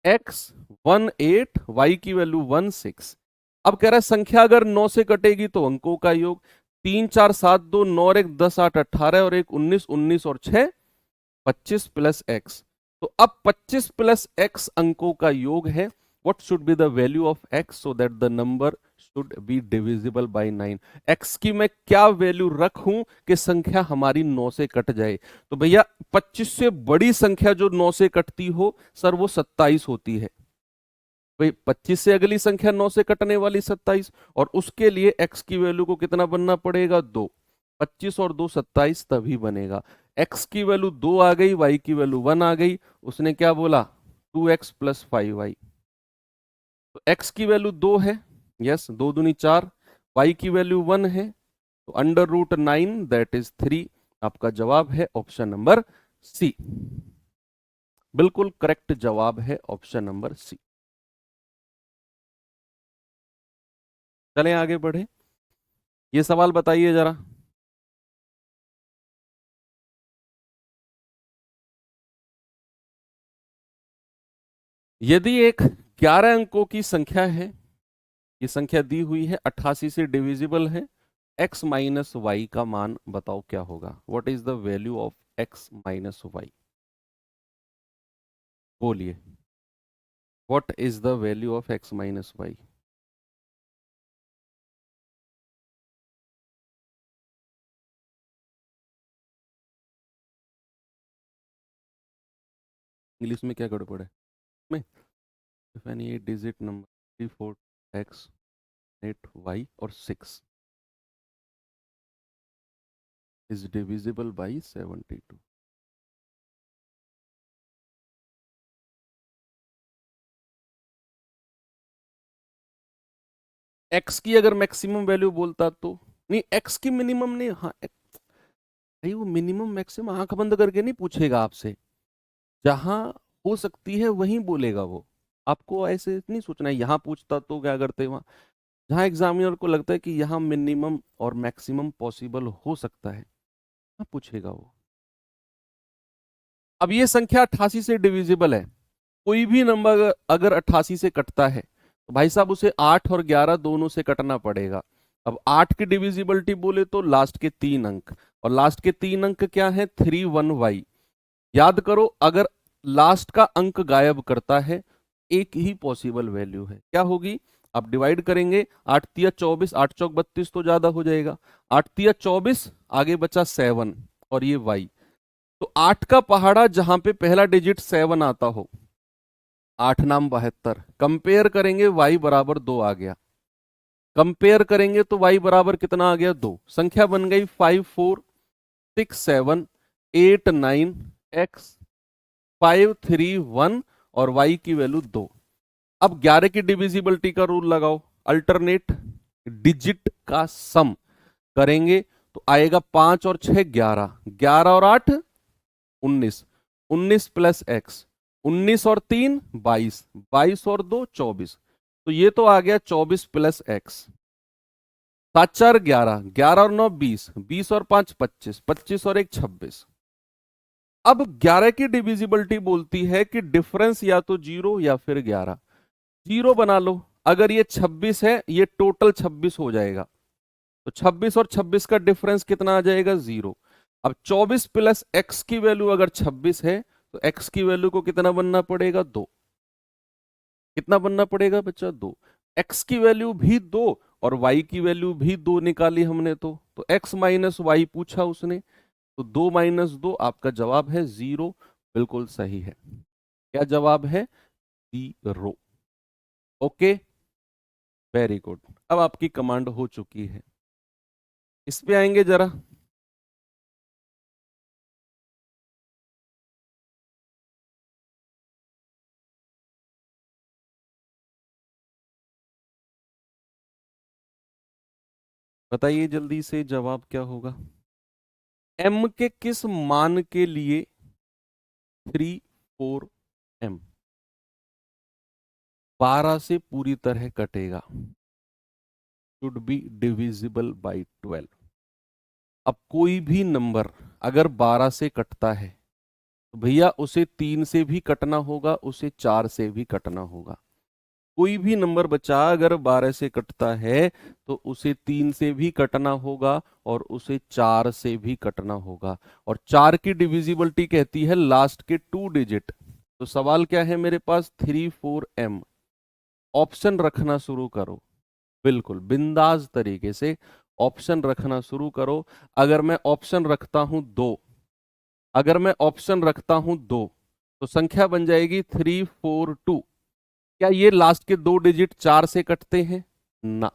x 18, y की वैल्यू 16। अब कह रहा है संख्या अगर 9 से कटेगी तो अंकों का योग, 3 4 7 2 9 और 1 10 8 18 और 1 19 19 और 6 25 प्लस x। तो अब 25 प्लस x अंकों का योग है। What should be the value of x so that the number should be divisible by 9? x की मैं क्या वैल्यू रखूं कि संख्या हमारी 9 से कट जाए? तो भैया 25 से बड़ी संख्या जो 9 से कटती हो सर वो 27 होती है। भाई 25 से अगली संख्या 9 से कटने वाली 27, और उसके लिए x की वैल्यू को कितना बनना पड़ेगा? 2। 25 और 2 27 तभी बनेगा। x की वैल्यू 2 आ गई, y की वैल्यू 1 आ गई। उसने क्या बोला? 2x plus 5y। तो x की वैल्यू 2 है, यस 2 दूनी 4, y की वैल्यू 1 है, तो अंडर रूट 9 दैट इज 3। आपका जवाब है ऑप्शन नंबर सी। बिल्कुल करेक्ट जवाब है ऑप्शन नंबर सी। चलें आगे बढ़े। ये सवाल बताइए जरा, यदि एक 11 अंकों की संख्या है, ये संख्या दी हुई है 88 से डिविजिबल है, x माइनस वाई का मान बताओ क्या होगा? What is the value of x minus y? बोलिए, what is the value of x minus y? English में क्या गड़बड़ है में? If any 8 digit number 3 4 x 8 y और 6 इज डिविजिबल बाई 72। x की अगर मैक्सिमम वैल्यू बोलता तो नहीं, x की मिनिमम नहीं, हाँ भाई वो मिनिमम मैक्सिमम आंख बंद करके नहीं पूछेगा आपसे, जहां हो सकती है वहीं बोलेगा वो। आपको ऐसे नहीं सोचना है यहां पूछता तो क्या करते वहां, जहां एग्जामिनर को लगता है कि यहां मिनिमम और मैक्सिमम पॉसिबल हो सकता है वहां पूछेगा वो। अब ये संख्या 88 से डिविजिबल है, कोई भी नंबर अगर 88 से कटता है तो भाई साहब उसे 8 और 11 दोनों से कटना पड़ेगा। अब 8 की डिविजिबिलिटी बोले तो लास्ट के 3 अंक, और लास्ट के 3 अंक क्या है? 31y। याद करो अगर लास्ट का अंक गायब करता है, एक ही पॉसिबल वैल्यू है, क्या होगी? आप डिवाइड करेंगे, 8 तिया 24, 8 चौक 32 तो ज्यादा हो जाएगा, 8 तिया 24, आगे बचा 7 और ये y। तो 8 का पहाड़ा जहां पे पहला डिजिट 7 आता हो, 8 नाम 72, कंपेयर करेंगे y बराबर 2 आ गया, कंपेयर करेंगे तो y बराबर कितना आ गया? 2। संख्या बन गई 5 4 6 7 8 9 x 5 3 1 और y की वैल्यू 2। अब 11 की डिविजिबिलिटी का रूल लगाओ, अल्टरनेट डिजिट का सम करेंगे तो आएगा 5 और 6 11, 11 और 8 19, 19 प्लस एक्स, 19 और 3 22, 22 और 2 24, तो ये तो आ गया 24 प्लस एक्स। 7 4 11, 11 और 9 20, 20 और 5 25, 25 और 1 26। अब 11 की डिविजिबिलिटी बोलती है कि डिफरेंस या तो 0 या फिर 11। 0 बना लो, अगर ये 26 है ये टोटल 26 हो जाएगा, तो 26 और 26 का डिफरेंस कितना आ जाएगा 0। अब 24 प्लस एक्स की वैल्यू अगर 26 है तो एक्स की वैल्यू को कितना बनना पड़ेगा 2। कितना बनना पड़ेगा बच्चा 2। एक्स की वैल्यू भी 2 और वाई की वैल्यू भी 2 निकाली हमने, तो एक्स माइनस वाई पूछा उसने, तो 2 माइनस 2 आपका जवाब है 0। बिल्कुल सही है। क्या जवाब है 0। Okay, very good. अब आपकी कमांड हो चुकी है, इस पे आएंगे जरा। बताइए जल्दी से जवाब क्या होगा। m के किस मान के लिए 3 4 m 12 से पूरी तरह कटेगा, शुड बी डिविजिबल बाई 12। अब कोई भी नंबर अगर 12 से कटता है तो भैया उसे 3 से भी कटना होगा, उसे 4 से भी कटना होगा। कोई भी नंबर बचा अगर 12 से कटता है तो उसे 3 से भी कटना होगा और उसे 4 से भी कटना होगा। और 4 की डिविजिबिलिटी कहती है लास्ट के 2 डिजिट। तो सवाल क्या है मेरे पास 3 4 m। ऑप्शन रखना शुरू करो, बिल्कुल बिंदास तरीके से ऑप्शन रखना शुरू करो। अगर मैं ऑप्शन रखता हूं 2, अगर मैं ऑप्शन रखता हूं 2 तो संख्या बन जाएगी 3 4 2। क्या ये लास्ट के 2 डिजिट 4 से कटते हैं? ना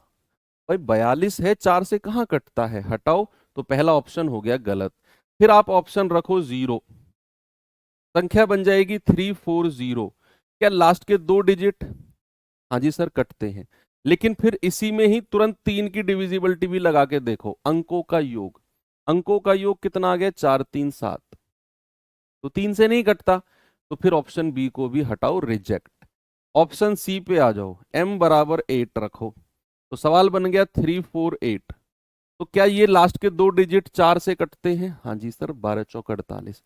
भाई, 42 है, 4 से कहां कटता है, हटाओ। तो पहला ऑप्शन हो गया गलत। फिर आप ऑप्शन रखो 0, संख्या बन जाएगी 3 4 0। क्या लास्ट के 2 डिजिट, हाँ जी सर कटते हैं। लेकिन फिर इसी में ही तुरंत 3 की डिविजिबिलिटी भी लगा के देखो, अंकों का योग, अंकों का योग कितना आ गया 4 3 7, तो 3 से नहीं कटता। तो फिर ऑप्शन बी को भी हटाओ, रिजेक्ट। ऑप्शन सी पे आ जाओ, m बराबर 8 रखो। तो सवाल बन गया 3 4 8। तो क्या ये लास्ट के 2 डिजिट 4 से कटते हैं? हाँ जी सर, 12 चौक 48।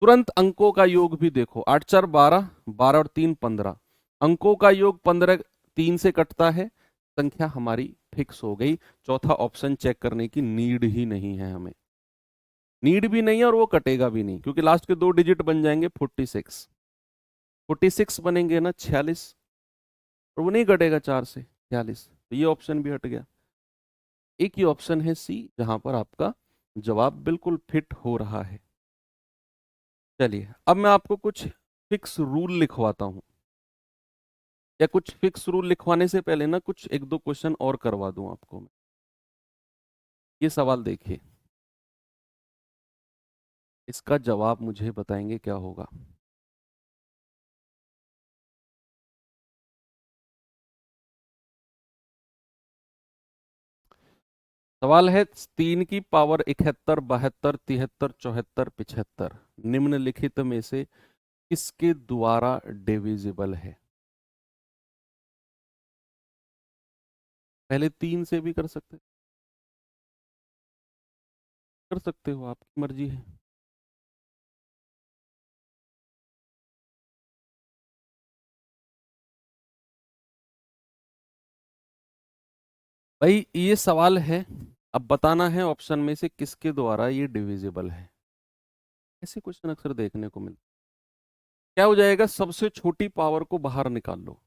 तुरंत अंकों का योग भी देखो, 8 4 12, 12 और 3 15, अंकों का योग 15 3 से कटता है। संख्या हमारी फिक्स हो गई, चौथा ऑप्शन चेक करने की नीड ही नहीं है हमें, नीड भी नहीं है और वो कटेगा भी नहीं, क्योंकि लास्ट के 2 डिजिट बन जाएंगे 46, 46 बनेंगे ना 46, और वो नहीं कटेगा 4 से 46, तो ये ऑप्शन भी हट गया। एक ही ऑप्शन है सी जहां पर आपका जवाब बिल्कुल फिट हो रहा है। चलिए अब मैं आपको कुछ फिक्स रूल लिखवाता हूं, या कुछ फिक्स रूल लिखवाने से पहले ना कुछ एक दो क्वेश्चन और करवा दूं आपको मैं। ये सवाल देखिए, इसका जवाब मुझे बताएंगे क्या होगा। सवाल है 3 की पावर 71 72 73 74 75 निम्नलिखित में से किसके द्वारा डिविजिबल है। पहले 3 से भी कर सकते हो, आपकी मर्जी है। भाई ये सवाल है, अब बताना है ऑप्शन में से किसके द्वारा ये डिविजिबल है। ऐसे क्वेश्चन अक्सर देखने को मिलते। क्या हो जाएगा, सबसे छोटी पावर को बाहर निकाल लो,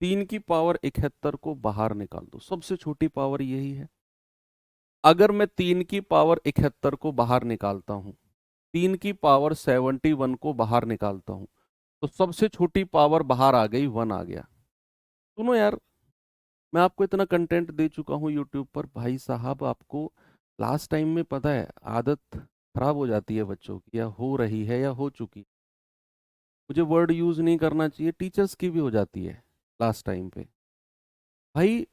3 की पावर 71 को बाहर निकाल दो, सबसे छोटी पावर यही है। अगर मैं 3 की पावर 71 को बाहर निकालता हूं, 3 की पावर 71 को बाहर निकालता हूं, तो सबसे छोटी पावर बाहर आ गई, 1 आ गया। सुनो यार, मैं आपको इतना कंटेंट दे चुका हूँ यूट्यूब पर, भाई साहब आपको लास्ट टाइम में पता है आदत खराब हो जाती है बच्चों की, या हो रही है या हो चुकी। मुझे वर्ड यूज नहीं करना चाहिए, टीचर्स की भी हो जाती है लास्ट टाइम पे। भाई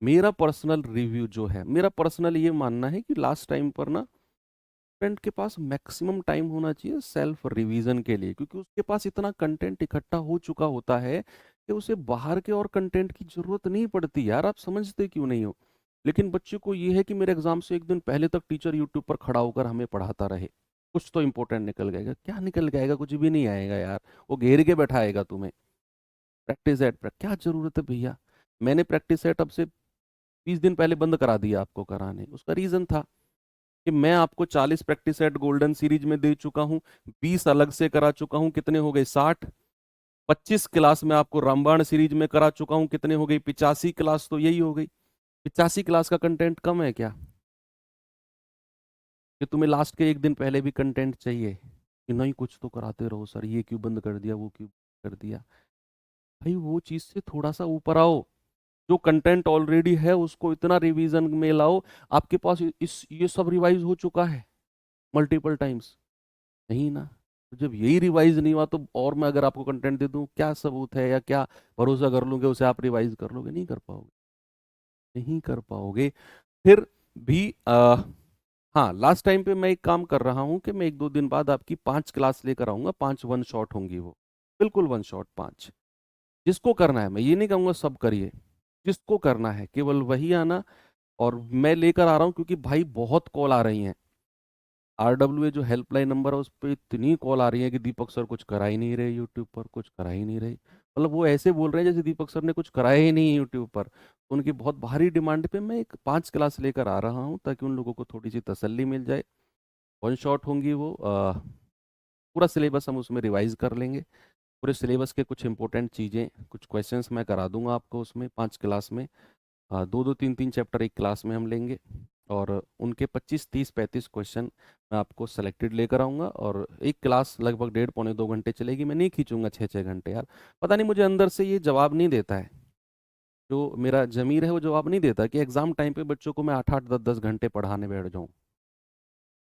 मेरा पर्सनल रिव्यू जो है, मेरा पर्सनल ये मानना है कि लास्ट टाइम पर ना स्टूडेंट के पास मैक्सिमम टाइम होना चाहिए सेल्फ रिवीजन के लिए, क्योंकि उसके पास इतना कंटेंट इकट्ठा हो चुका होता है कि उसे बाहर के और कंटेंट की जरूरत नहीं पड़ती। यार आप समझते क्यों नहीं हो? लेकिन बच्चे को ये है कि मेरे एग्जाम से एक दिन पहले तक टीचर यूट्यूब पर खड़ा होकर हमें पढ़ाता रहे, कुछ तो इंपॉर्टेंट निकल जाएगा। क्या निकल जाएगा? कुछ भी नहीं आएगा यार, वो घेर के बैठाएगा तुम्हें। प्रैक्टिस एट क्या जरूरत है भैया? मैंने प्रैक्टिस एट अब से 20 दिन पहले बंद करा दिया आपको कराने। उसका रीजन था कि मैं आपको 40 प्रैक्टिस सेट गोल्डन सीरीज में दे चुका हूं, 20 अलग से करा चुका हूं, कितने हो गए 60। 25 क्लास में आपको रामबाण सीरीज में करा चुका हूं, कितने हो गई 85 क्लास, तो यही हो गई। 85 क्लास का कंटेंट कम है क्या? कि तुम्हें लास्ट के एक दिन पहले भी कंटेंट चाहिए कि नहीं कुछ तो कराते रहो सर, ये क्यों बंद कर दिया, वो क्यों कर दिया? भाई वो चीज से थोड़ा सा ऊपर आओ। जो कंटेंट ऑलरेडी है उसको इतना रिवीजन में लाओ। आपके पास इस ये सब रिवाइज हो चुका है मल्टीपल टाइम्स, नहीं ना? तो जब यही रिवाइज नहीं हुआ तो और मैं अगर आपको कंटेंट दे दूं, क्या सबूत है या क्या भरोसा कर लूंगे उसे आप रिवाइज कर लोगे? नहीं कर पाओगे, नहीं कर पाओगे। फिर भी हाँ, लास्ट टाइम पे मैं एक काम कर रहा हूँ कि मैं 1-2 दिन बाद आपकी 5 क्लास लेकर आऊंगा, 5 वन शॉट होंगी वो, बिल्कुल वन शॉट 5। जिसको करना है, मैं ये नहीं कहूंगा सब करिए, जिसको करना है केवल वही आना। और मैं लेकर आ रहा हूँ क्योंकि भाई बहुत कॉल आ रही हैं। RWA जो हेल्पलाइन नंबर है उस पर इतनी कॉल आ रही है कि दीपक सर कुछ करा ही नहीं रहे यूट्यूब पर, कुछ करा ही नहीं रहे। मतलब वो ऐसे बोल रहे हैं जैसे दीपक सर ने कुछ कराया ही नहीं यूट्यूब पर। उनकी बहुत भारी डिमांड पे मैं एक 5 क्लास लेकर आ रहा हूँ ताकि उन लोगों को थोड़ी सी तसल्ली मिल जाए। वन शॉट होंगी वो, पूरा सिलेबस हम उसमें रिवाइज कर लेंगे। पूरे सिलेबस के कुछ इंपॉर्टेंट चीज़ें, कुछ क्वेश्चंस मैं करा दूंगा आपको उसमें 5 क्लास में। 2-2 3-3 चैप्टर एक क्लास में हम लेंगे, और उनके 25-30-35 क्वेश्चन मैं आपको सेलेक्टेड लेकर आऊँगा। और एक क्लास लगभग 1.5 पौने 2 घंटे चलेगी। मैं नहीं खींचूंगा 6-6 घंटे यार। पता नहीं मुझे अंदर से ये जवाब नहीं देता है, जो मेरा जमीर है वो जवाब नहीं देता कि एग्जाम टाइम पे बच्चों को मैं 8-8 10-10 घंटे पढ़ाने बैठ जाऊँ।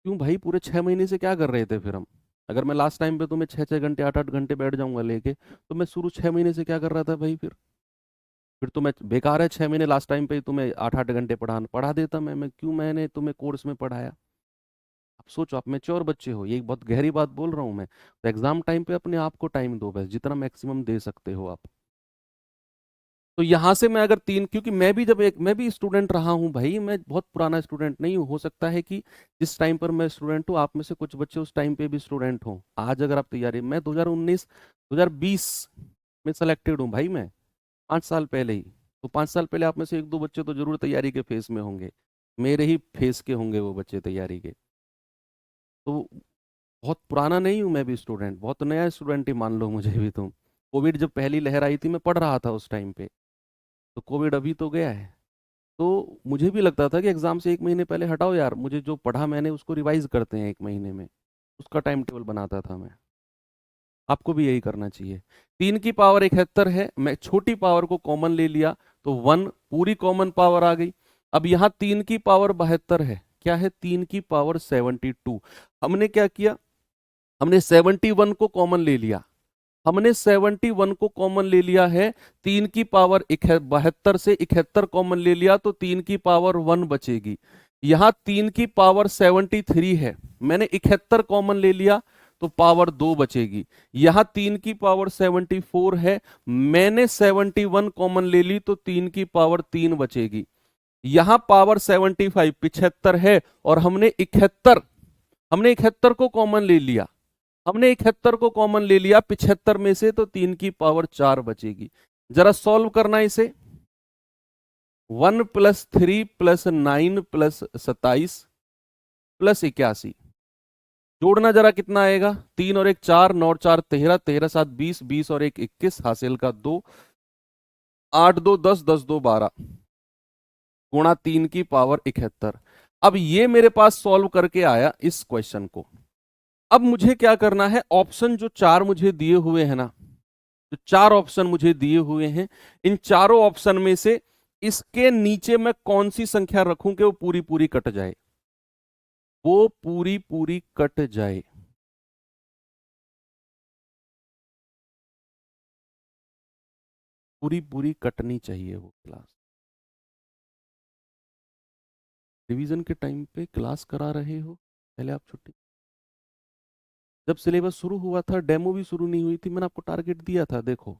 क्यों भाई? पूरे 6 महीने से क्या कर रहे थे फिर हम? अगर मैं लास्ट टाइम पे तुम्हें 6-6 घंटे 8-8 घंटे बैठ जाऊंगा लेके, तो मैं शुरू 6 महीने से क्या कर रहा था भाई? फिर तो मैं बेकार है 6 महीने लास्ट टाइम पे ही तुम्हें 8-8 घंटे पढ़ा देता। मैं क्यों मैंने तुम्हें कोर्स में पढ़ाया? आप सोचो, आप मैच्योर बच्चे हो, ये एक बहुत गहरी बात बोल रहा हूँ मैं। तो एग्जाम टाइम पे अपने आप को टाइम दो, बस जितना मैक्सिमम दे सकते हो आप। तो यहाँ से मैं अगर तीन, क्योंकि मैं भी जब एक मैं भी स्टूडेंट रहा हूँ भाई, मैं बहुत पुराना स्टूडेंट नहीं हूँ। हो सकता है कि जिस टाइम पर मैं स्टूडेंट हूँ आप में से कुछ बच्चे उस टाइम पे भी स्टूडेंट हों। आज अगर आप तैयारी, मैं 2019 2020 में सेलेक्टेड हूँ भाई, मैं 5 साल पहले ही। तो 5 साल पहले आप में से 1-2 बच्चे तो जरूर तैयारी के फेस में होंगे, मेरे ही फेस के होंगे वो बच्चे तैयारी के। तो बहुत पुराना नहीं हूँ मैं भी स्टूडेंट, बहुत नया स्टूडेंट ही मान लो मुझे भी तुम। कोविड जब पहली लहर आई थी मैं पढ़ रहा था उस टाइम पे, तो कोविड अभी तो गया है। तो मुझे भी लगता था कि एग्जाम से 1 महीने पहले हटाओ यार, मुझे जो पढ़ा मैंने उसको रिवाइज करते हैं 1 महीने में। उसका टाइम टेबल बनाता था मैं। आपको भी यही करना चाहिए। 3 की पावर 71 है, मैं छोटी पावर को कॉमन ले लिया तो 1 पूरी कॉमन पावर आ गई। अब यहाँ 3 की पावर 72 है, क्या है 3 की पावर 72। हमने क्या किया? हमने 71 को कॉमन ले लिया। हमने 71 को कॉमन ले लिया है। 3 की पावर 72 से 71 कॉमन ले लिया तो 3 की पावर 1 बचेगी। यहां 3 की पावर 73 है, मैंने 71 कॉमन ले लिया तो पावर 2 बचेगी। यहां 3 की पावर 74 है, मैंने 71 कॉमन ले ली तो 3 की पावर 3 बचेगी। यहां पावर 75 75 है, और हमने 71 को कॉमन ले लिया। हमने 71 को कॉमन ले लिया 75 में से, तो 3 की पावर 4 बचेगी। जरा सॉल्व करना इसे। 1+3+9+27+81, जोड़ना जरा कितना आएगा? 3 और 1 4, 9 और 4 13, 13 7 20, 20 और 1 21, हासिल का 2, 8 2 10, 10 2 12, गुणा 3 की पावर 71। अब ये मेरे पास सॉल्व करके आया इस क्वेश्चन को। अब मुझे क्या करना है? ऑप्शन जो 4 मुझे दिए हुए हैं ना, जो 4 ऑप्शन मुझे दिए हुए हैं, इन चारों ऑप्शन में से इसके नीचे मैं कौन सी संख्या रखूं कि वो पूरी पूरी कट जाए? वो पूरी पूरी कट जाए। पूरी पूरी कटनी चाहिए वो क्लास। रिवीजन के टाइम पे क्लास करा रहे हो, पहले आप छुट्टी। जब सिलेबस शुरू हुआ था, डेमो भी शुरू नहीं हुई थी, मैंने आपको टारगेट दिया था, देखो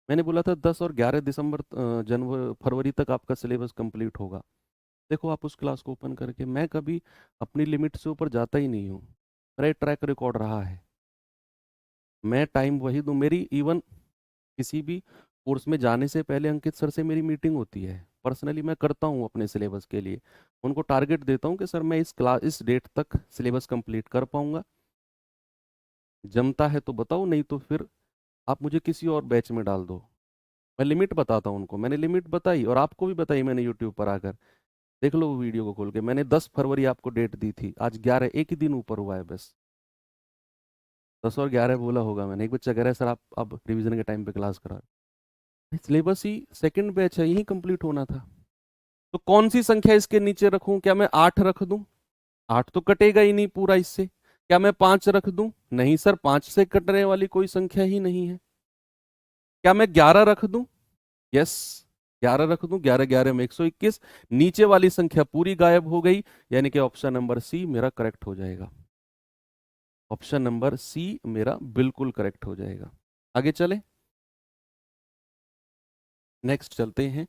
मैंने बोला था 10 और 11 दिसंबर जनवरी फरवरी तक आपका सिलेबस कंप्लीट होगा। देखो आप उस क्लास को ओपन करके, मैं कभी अपनी लिमिट से ऊपर जाता ही नहीं हूँ, मेरा ट्रैक रिकॉर्ड रहा है। मैं टाइम वही दूँ, मेरी इवन किसी भी कोर्स में जाने से पहले अंकित सर से मेरी मीटिंग होती है, पर्सनली मैं करता हूँ अपने सिलेबस के लिए, उनको टारगेट देता हूँ कि सर मैं इस डेट तक सिलेबस कंप्लीट कर पाऊंगा, जमता है तो बताओ, नहीं तो फिर आप मुझे किसी और बैच में डाल दो। मैं लिमिट बताता हूँ उनको, मैंने लिमिट बताई और आपको भी बताई मैंने यूट्यूब पर आकर, देख लो वो वीडियो को खोल के, मैंने 10 फरवरी आपको डेट दी थी, आज 11, एक ही दिन ऊपर हुआ है बस। 10 और 11 बोला होगा मैंने। एक बच्चा कह रहा है सर आप अब रिवीजन के टाइम पे क्लास करा, सिलेबस ही सेकंड बैच है, यही कंप्लीट होना था। तो कौन सी संख्या इसके नीचे रखूं? क्या मैं 8 रख दूं? 8 तो कटेगा ही नहीं पूरा इससे। क्या मैं 5 रख दूं? नहीं सर, 5 से कटने वाली कोई संख्या ही नहीं है। क्या मैं 11 रख दूं? यस, 11 रख दूं, 11 11 में 121, नीचे वाली संख्या पूरी गायब हो गई, यानी कि ऑप्शन नंबर सी मेरा करेक्ट हो जाएगा। ऑप्शन नंबर सी मेरा बिल्कुल करेक्ट हो जाएगा। आगे चले, नेक्स्ट चलते हैं।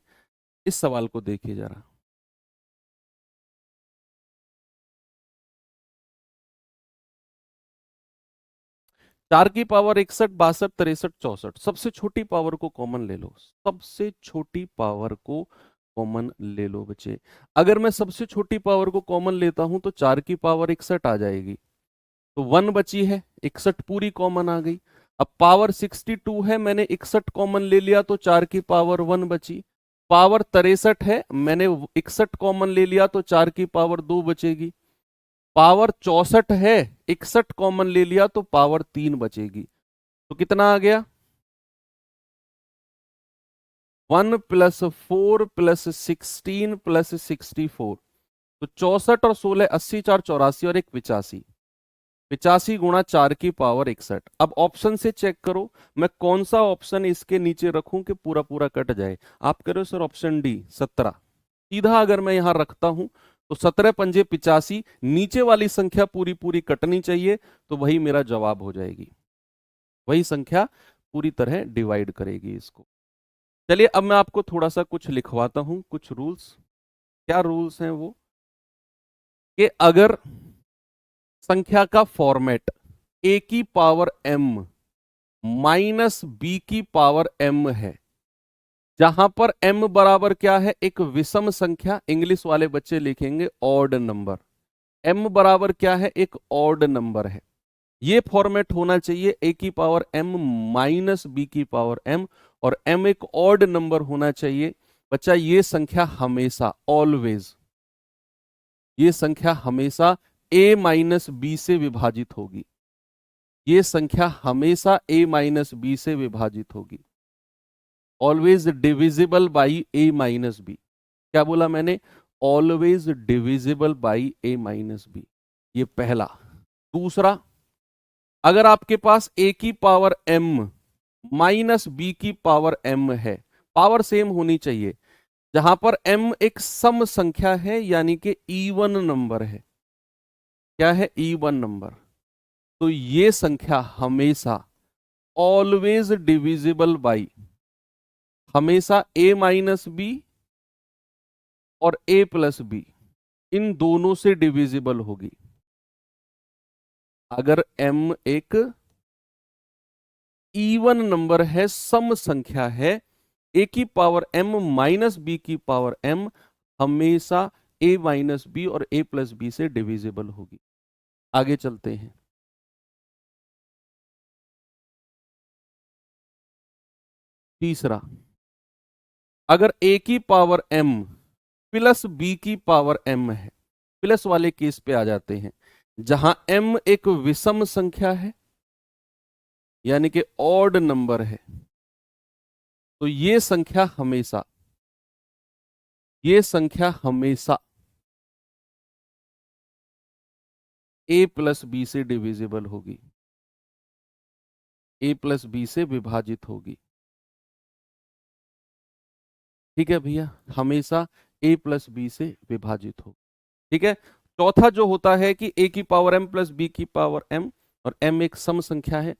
इस सवाल को देखिए जरा। 4 की पावर 61, 62, 63, 64, सबसे छोटी पावर को कॉमन ले लो, सबसे छोटी पावर को कॉमन ले लो बच्चे। अगर मैं सबसे छोटी पावर को कॉमन लेता हूं तो 4 की पावर 61 आ जाएगी, तो 1 बची है, 61 पूरी कॉमन आ गई। अब पावर 62 है, मैंने 61 कॉमन ले लिया तो 4 की पावर 1 बची। पावर 63 है, मैंने 61 कॉमन ले लिया तो 4 की पावर 2 बचेगी। पावर 64 है, 61 कॉमन ले लिया तो पावर 3 बचेगी। तो कितना आ गया? 1 प्लस 4 प्लस 16 प्लस 64। तो 64 और 16, 80, 4 84 और 1 85। 85 गुणा 4 की पावर 61। अब ऑप्शन से चेक करो मैं कौन सा ऑप्शन इसके नीचे रखूं कि पूरा पूरा कट जाए। आप कह रहे हो सर ऑप्शन डी 17, सीधा अगर मैं यहां रखता हूं तो 17 पंजे 85, नीचे वाली संख्या पूरी पूरी कटनी चाहिए, तो वही मेरा जवाब हो जाएगी, वही संख्या पूरी तरह डिवाइड करेगी इसको। चलिए अब मैं आपको थोड़ा सा कुछ लिखवाता हूं, कुछ रूल्स। क्या रूल्स हैं वो? कि अगर संख्या का फॉर्मेट ए की पावर एम माइनस बी की पावर एम है, जहां पर m बराबर क्या है, एक विषम संख्या, इंग्लिश वाले बच्चे लिखेंगे ऑड नंबर। m बराबर क्या है, एक ऑड नंबर है। ये फॉर्मेट होना चाहिए a की पावर m माइनस बी की पावर m, और m एक ऑड नंबर होना चाहिए। बच्चा ये संख्या हमेशा, ऑलवेज, ये संख्या हमेशा a माइनस बी से विभाजित होगी। ये संख्या हमेशा a माइनस बी से विभाजित होगी। Always divisible by a minus B. क्या बोला मैंने? Always divisible by a minus B. ये पहला। दूसरा, अगर आपके पास a की पावर m माइनस बी की पावर m है, पावर सेम होनी चाहिए, जहां पर m एक सम संख्या है, यानी कि इवन नंबर है। क्या है? Even number. तो ये संख्या हमेशा, ऑलवेज डिविजिबल बाई, हमेशा a माइनस बी और a प्लस बी, इन दोनों से डिविजिबल होगी। अगर m एक इवन नंबर है, सम संख्या है, a की पावर m माइनस बी की पावर m हमेशा a माइनस बी और a प्लस बी से डिविजिबल होगी। आगे चलते हैं। तीसरा, अगर a की पावर m प्लस b की पावर m है, प्लस वाले केस पे आ जाते हैं, जहां m एक विषम संख्या है, यानी कि ऑड नंबर है, तो ये संख्या हमेशा a प्लस बी से डिविजिबल होगी, a प्लस बी से विभाजित होगी। ठीक है भैया, हमेशा a प्लस बी से विभाजित हो। ठीक है। चौथा जो होता है कि a की पावर m प्लस b की पावर m, और m एक सम संख्या है,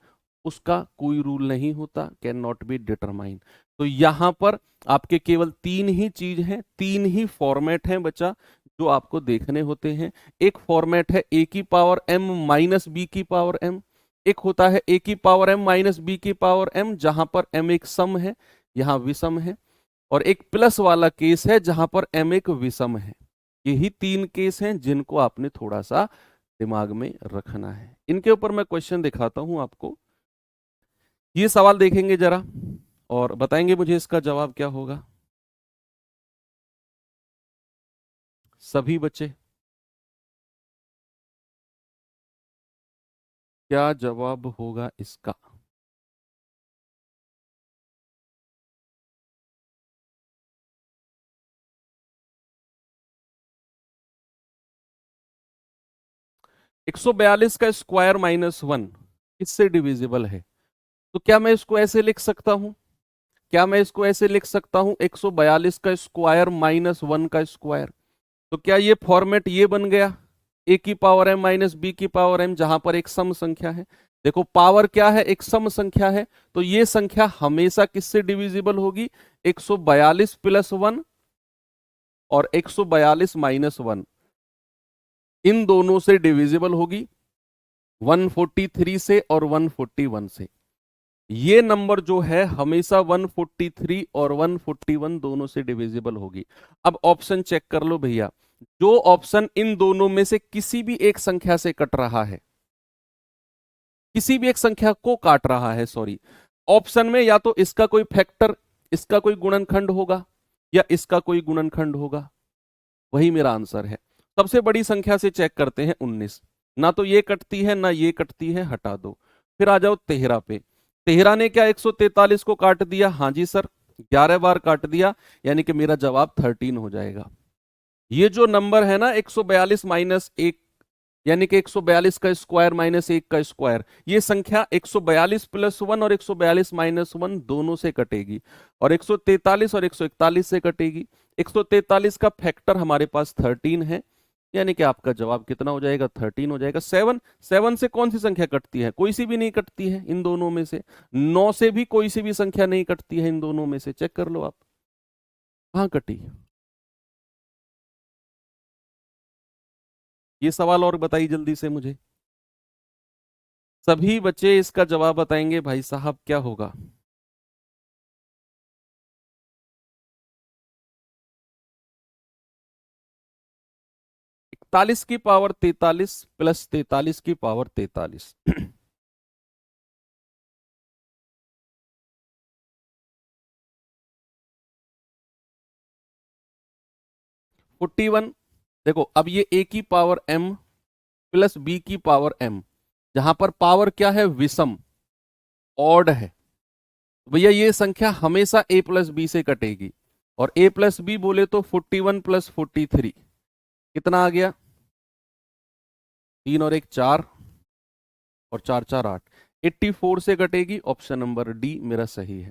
उसका कोई रूल नहीं होता, कैन नॉट बी डिटरमाइन। तो यहां पर आपके केवल तीन ही चीज हैं, तीन ही फॉर्मेट हैं बच्चा, जो आपको देखने होते हैं। एक फॉर्मेट है a की पावर m माइनस बी की पावर m, एक होता है a की पावर m माइनस बी की पावर m, जहां पर m एक सम है, यहां विषम है, और एक प्लस वाला केस है जहां पर m एक विषम है। यही तीन केस हैं जिनको आपने थोड़ा सा दिमाग में रखना है। इनके ऊपर मैं क्वेश्चन दिखाता हूं आपको, ये सवाल देखेंगे जरा और बताएंगे मुझे इसका जवाब क्या होगा। सभी बच्चे, क्या जवाब होगा इसका? एक सौ बयालीस का स्क्वायर माइनस वन किससे डिविजिबल है? तो क्या मैं इसको ऐसे लिख सकता हूं? क्या मैं इसको ऐसे लिख सकता हूं, 142 का स्क्वायर माइनस वन का स्क्वायर? तो क्या ये फॉर्मेट ये बन गया, ए की पावर एम माइनस बी की पावर एम, जहां पर एक सम संख्या है। देखो पावर क्या है, एक सम संख्या है, तो ये संख्या हमेशा किससे डिविजिबल होगी? 142 प्लस वन और 142 माइनस वन, इन दोनों से डिविजिबल होगी, 143 से और 141 से। ये नंबर जो है हमेशा 143 और 141 दोनों से डिविजिबल होगी। अब ऑप्शन चेक कर लो भैया, जो ऑप्शन इन दोनों में से किसी भी एक संख्या से कट रहा है, किसी भी एक संख्या को काट रहा है, सॉरी, ऑप्शन में या तो इसका कोई फैक्टर, इसका कोई गुणनखंड होगा, या इसका कोई गुणनखंड होगा, वही मेरा आंसर है। सबसे बड़ी संख्या से चेक करते हैं 19, ना तो ये कटती है ना ये कटती है, हटा दो। फिर आ जाओ 13 पे, 13 ने क्या 143 को काट दिया? हाँ जी सर, 11 बार काट दिया, यानी कि मेरा जवाब 13 हो जाएगा। ये जो नंबर है ना 142 माइनस एक, यानी कि 142 का स्क्वायर माइनस एक का स्क्वायर, ये संख्या 142 प्लस वन और 142 माइनस वन दोनों से कटेगी, और 143 और 141 से कटेगी। 143 का फैक्टर हमारे पास 13 है, यानी कि आपका जवाब कितना हो जाएगा? 13 हो जाएगा। सेवन, सेवन से कौन सी संख्या कटती है? कोई सी भी नहीं कटती है इन दोनों में से। 9 से भी कोई सी भी संख्या नहीं कटती है इन दोनों में से, चेक कर लो आप, कहां कटी? ये सवाल और बताइए जल्दी से मुझे। सभी बच्चे इसका जवाब बताएंगे भाई साहब, क्या होगा? 41 की पावर 43 प्लस 43 की पावर 43। 41। देखो अब ये a की पावर m प्लस b की पावर m, जहां पर पावर क्या है? विषम, ऑड है। भैया ये संख्या हमेशा a प्लस बी से कटेगी, और a प्लस बी बोले तो 41 प्लस 43 कितना आ गया? 3 और 1 4, और 4 4 8, 84 से कटेगी। ऑप्शन नंबर डी मेरा सही है,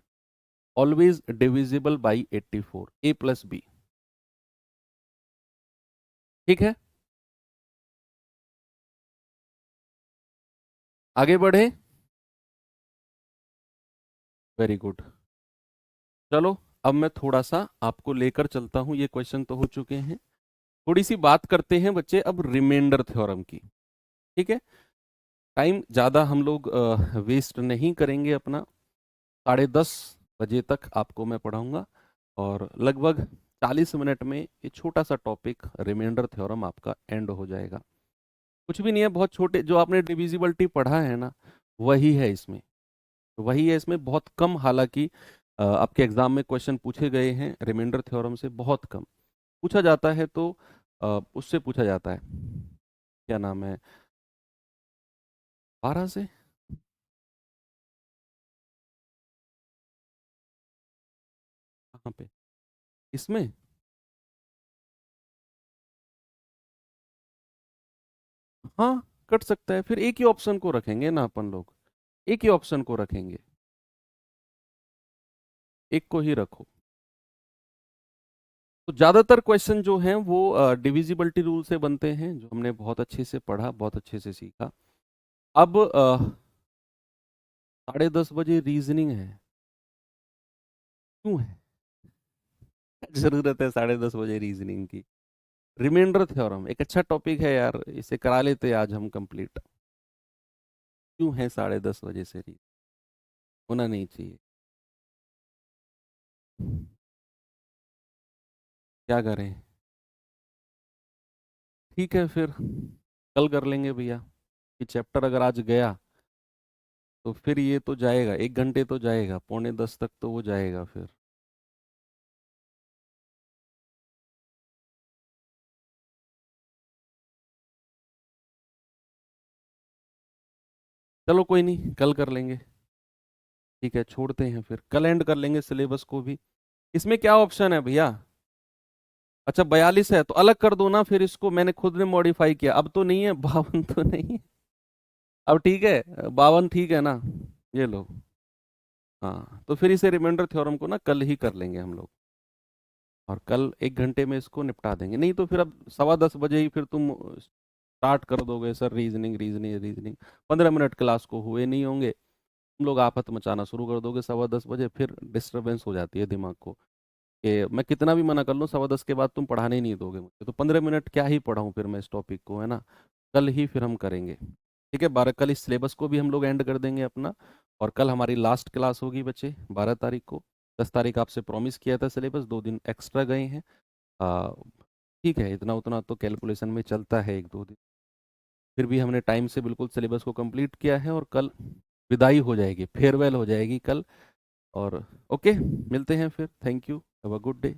always divisible by 84, a plus B. ठीक है, आगे बढ़े। Very good. चलो अब मैं थोड़ा सा आपको लेकर चलता हूं, ये क्वेश्चन तो हो चुके हैं, थोड़ी सी बात करते हैं बच्चे अब रिमाइंडर थ्योरम की। ठीक है, टाइम ज़्यादा हम लोग वेस्ट नहीं करेंगे अपना, 10:30 बजे तक आपको मैं पढ़ाऊंगा, और लगभग 40 मिनट में ये छोटा सा टॉपिक रिमाइंडर थ्योरम आपका एंड हो जाएगा। कुछ भी नहीं है, बहुत छोटे, जो आपने डिविजिबिलिटी पढ़ा है ना, वही है इसमें, वही है इसमें, बहुत कम, हालांकि आपके एग्जाम में क्वेश्चन पूछे गए हैं रिमाइंडर थ्योरम से, बहुत कम पूछा जाता है, तो उससे पूछा जाता है, क्या नाम है, 12 से। कहाँ पे? इसमें? हाँ, कट सकता है, फिर एक ही ऑप्शन को रखेंगे ना अपन लोग, एक ही ऑप्शन को रखेंगे, एक को ही रखो। तो ज्यादातर क्वेश्चन जो हैं वो डिविजिबिलिटी रूल से बनते हैं, जो हमने बहुत अच्छे से पढ़ा, बहुत अच्छे से सीखा। अब 10:30 बजे रीजनिंग है, क्यों है? जरूरत है 10:30 बजे रीजनिंग की? रिमाइंडर थ्योरम एक अच्छा टॉपिक है यार, इसे करा लेते आज हम कंप्लीट। क्यों है 10:30 बजे से रीजनिंग? होना नहीं चाहिए। क्या करें? ठीक है फिर कल कर लेंगे भैया। ये चैप्टर अगर आज गया तो फिर ये तो जाएगा, 1 घंटे तो जाएगा, 9:45 तक तो वो जाएगा फिर। चलो कोई नहीं, कल कर लेंगे। ठीक है, छोड़ते हैं फिर, कल एंड कर लेंगे सिलेबस को भी। इसमें क्या ऑप्शन है भैया? अच्छा 42 है तो अलग कर दो ना फिर, इसको मैंने खुद ने मॉडिफाई किया, अब तो नहीं है 52 तो नहीं है। अब ठीक है, 52 ठीक है ना? ये लो। हाँ तो फिर इसे रिमाइंडर थ्योरम को ना कल ही कर लेंगे हम लोग, और कल 1 घंटे में इसको निपटा देंगे। नहीं तो फिर अब 10:15 बजे ही फिर तुम स्टार्ट कर दोगे, sir reasoning reasoning reasoning, 15 minute class को हुए नहीं होंगे, तुम लोग आफत मचाना शुरू कर दोगे 10:15 बजे, फिर डिस्टरबेंस हो जाती है दिमाग को कि मैं कितना भी मना कर लूँ 10:15 के बाद तुम पढ़ाने ही नहीं दोगे मुझे, तो 15 मिनट क्या ही पढ़ाऊँ फिर मैं इस टॉपिक को, है ना? कल ही फिर हम करेंगे। ठीक है, 12 कल इस सिलेबस को भी हम लोग एंड कर देंगे अपना, और कल हमारी लास्ट क्लास होगी बच्चे 12 तारीख को। 10 तारीख आपसे प्रॉमिस किया था सिलेबस, 2 दिन एक्स्ट्रा गए हैं। आ, ठीक है, इतना उतना तो कैलकुलेशन में चलता है 1-2 दिन, फिर भी हमने टाइम से बिल्कुल सिलेबस को कंप्लीट किया है, और कल विदाई हो जाएगी, फेयरवेल हो जाएगी कल। और ओके, मिलते हैं फिर, thank you, have a good day.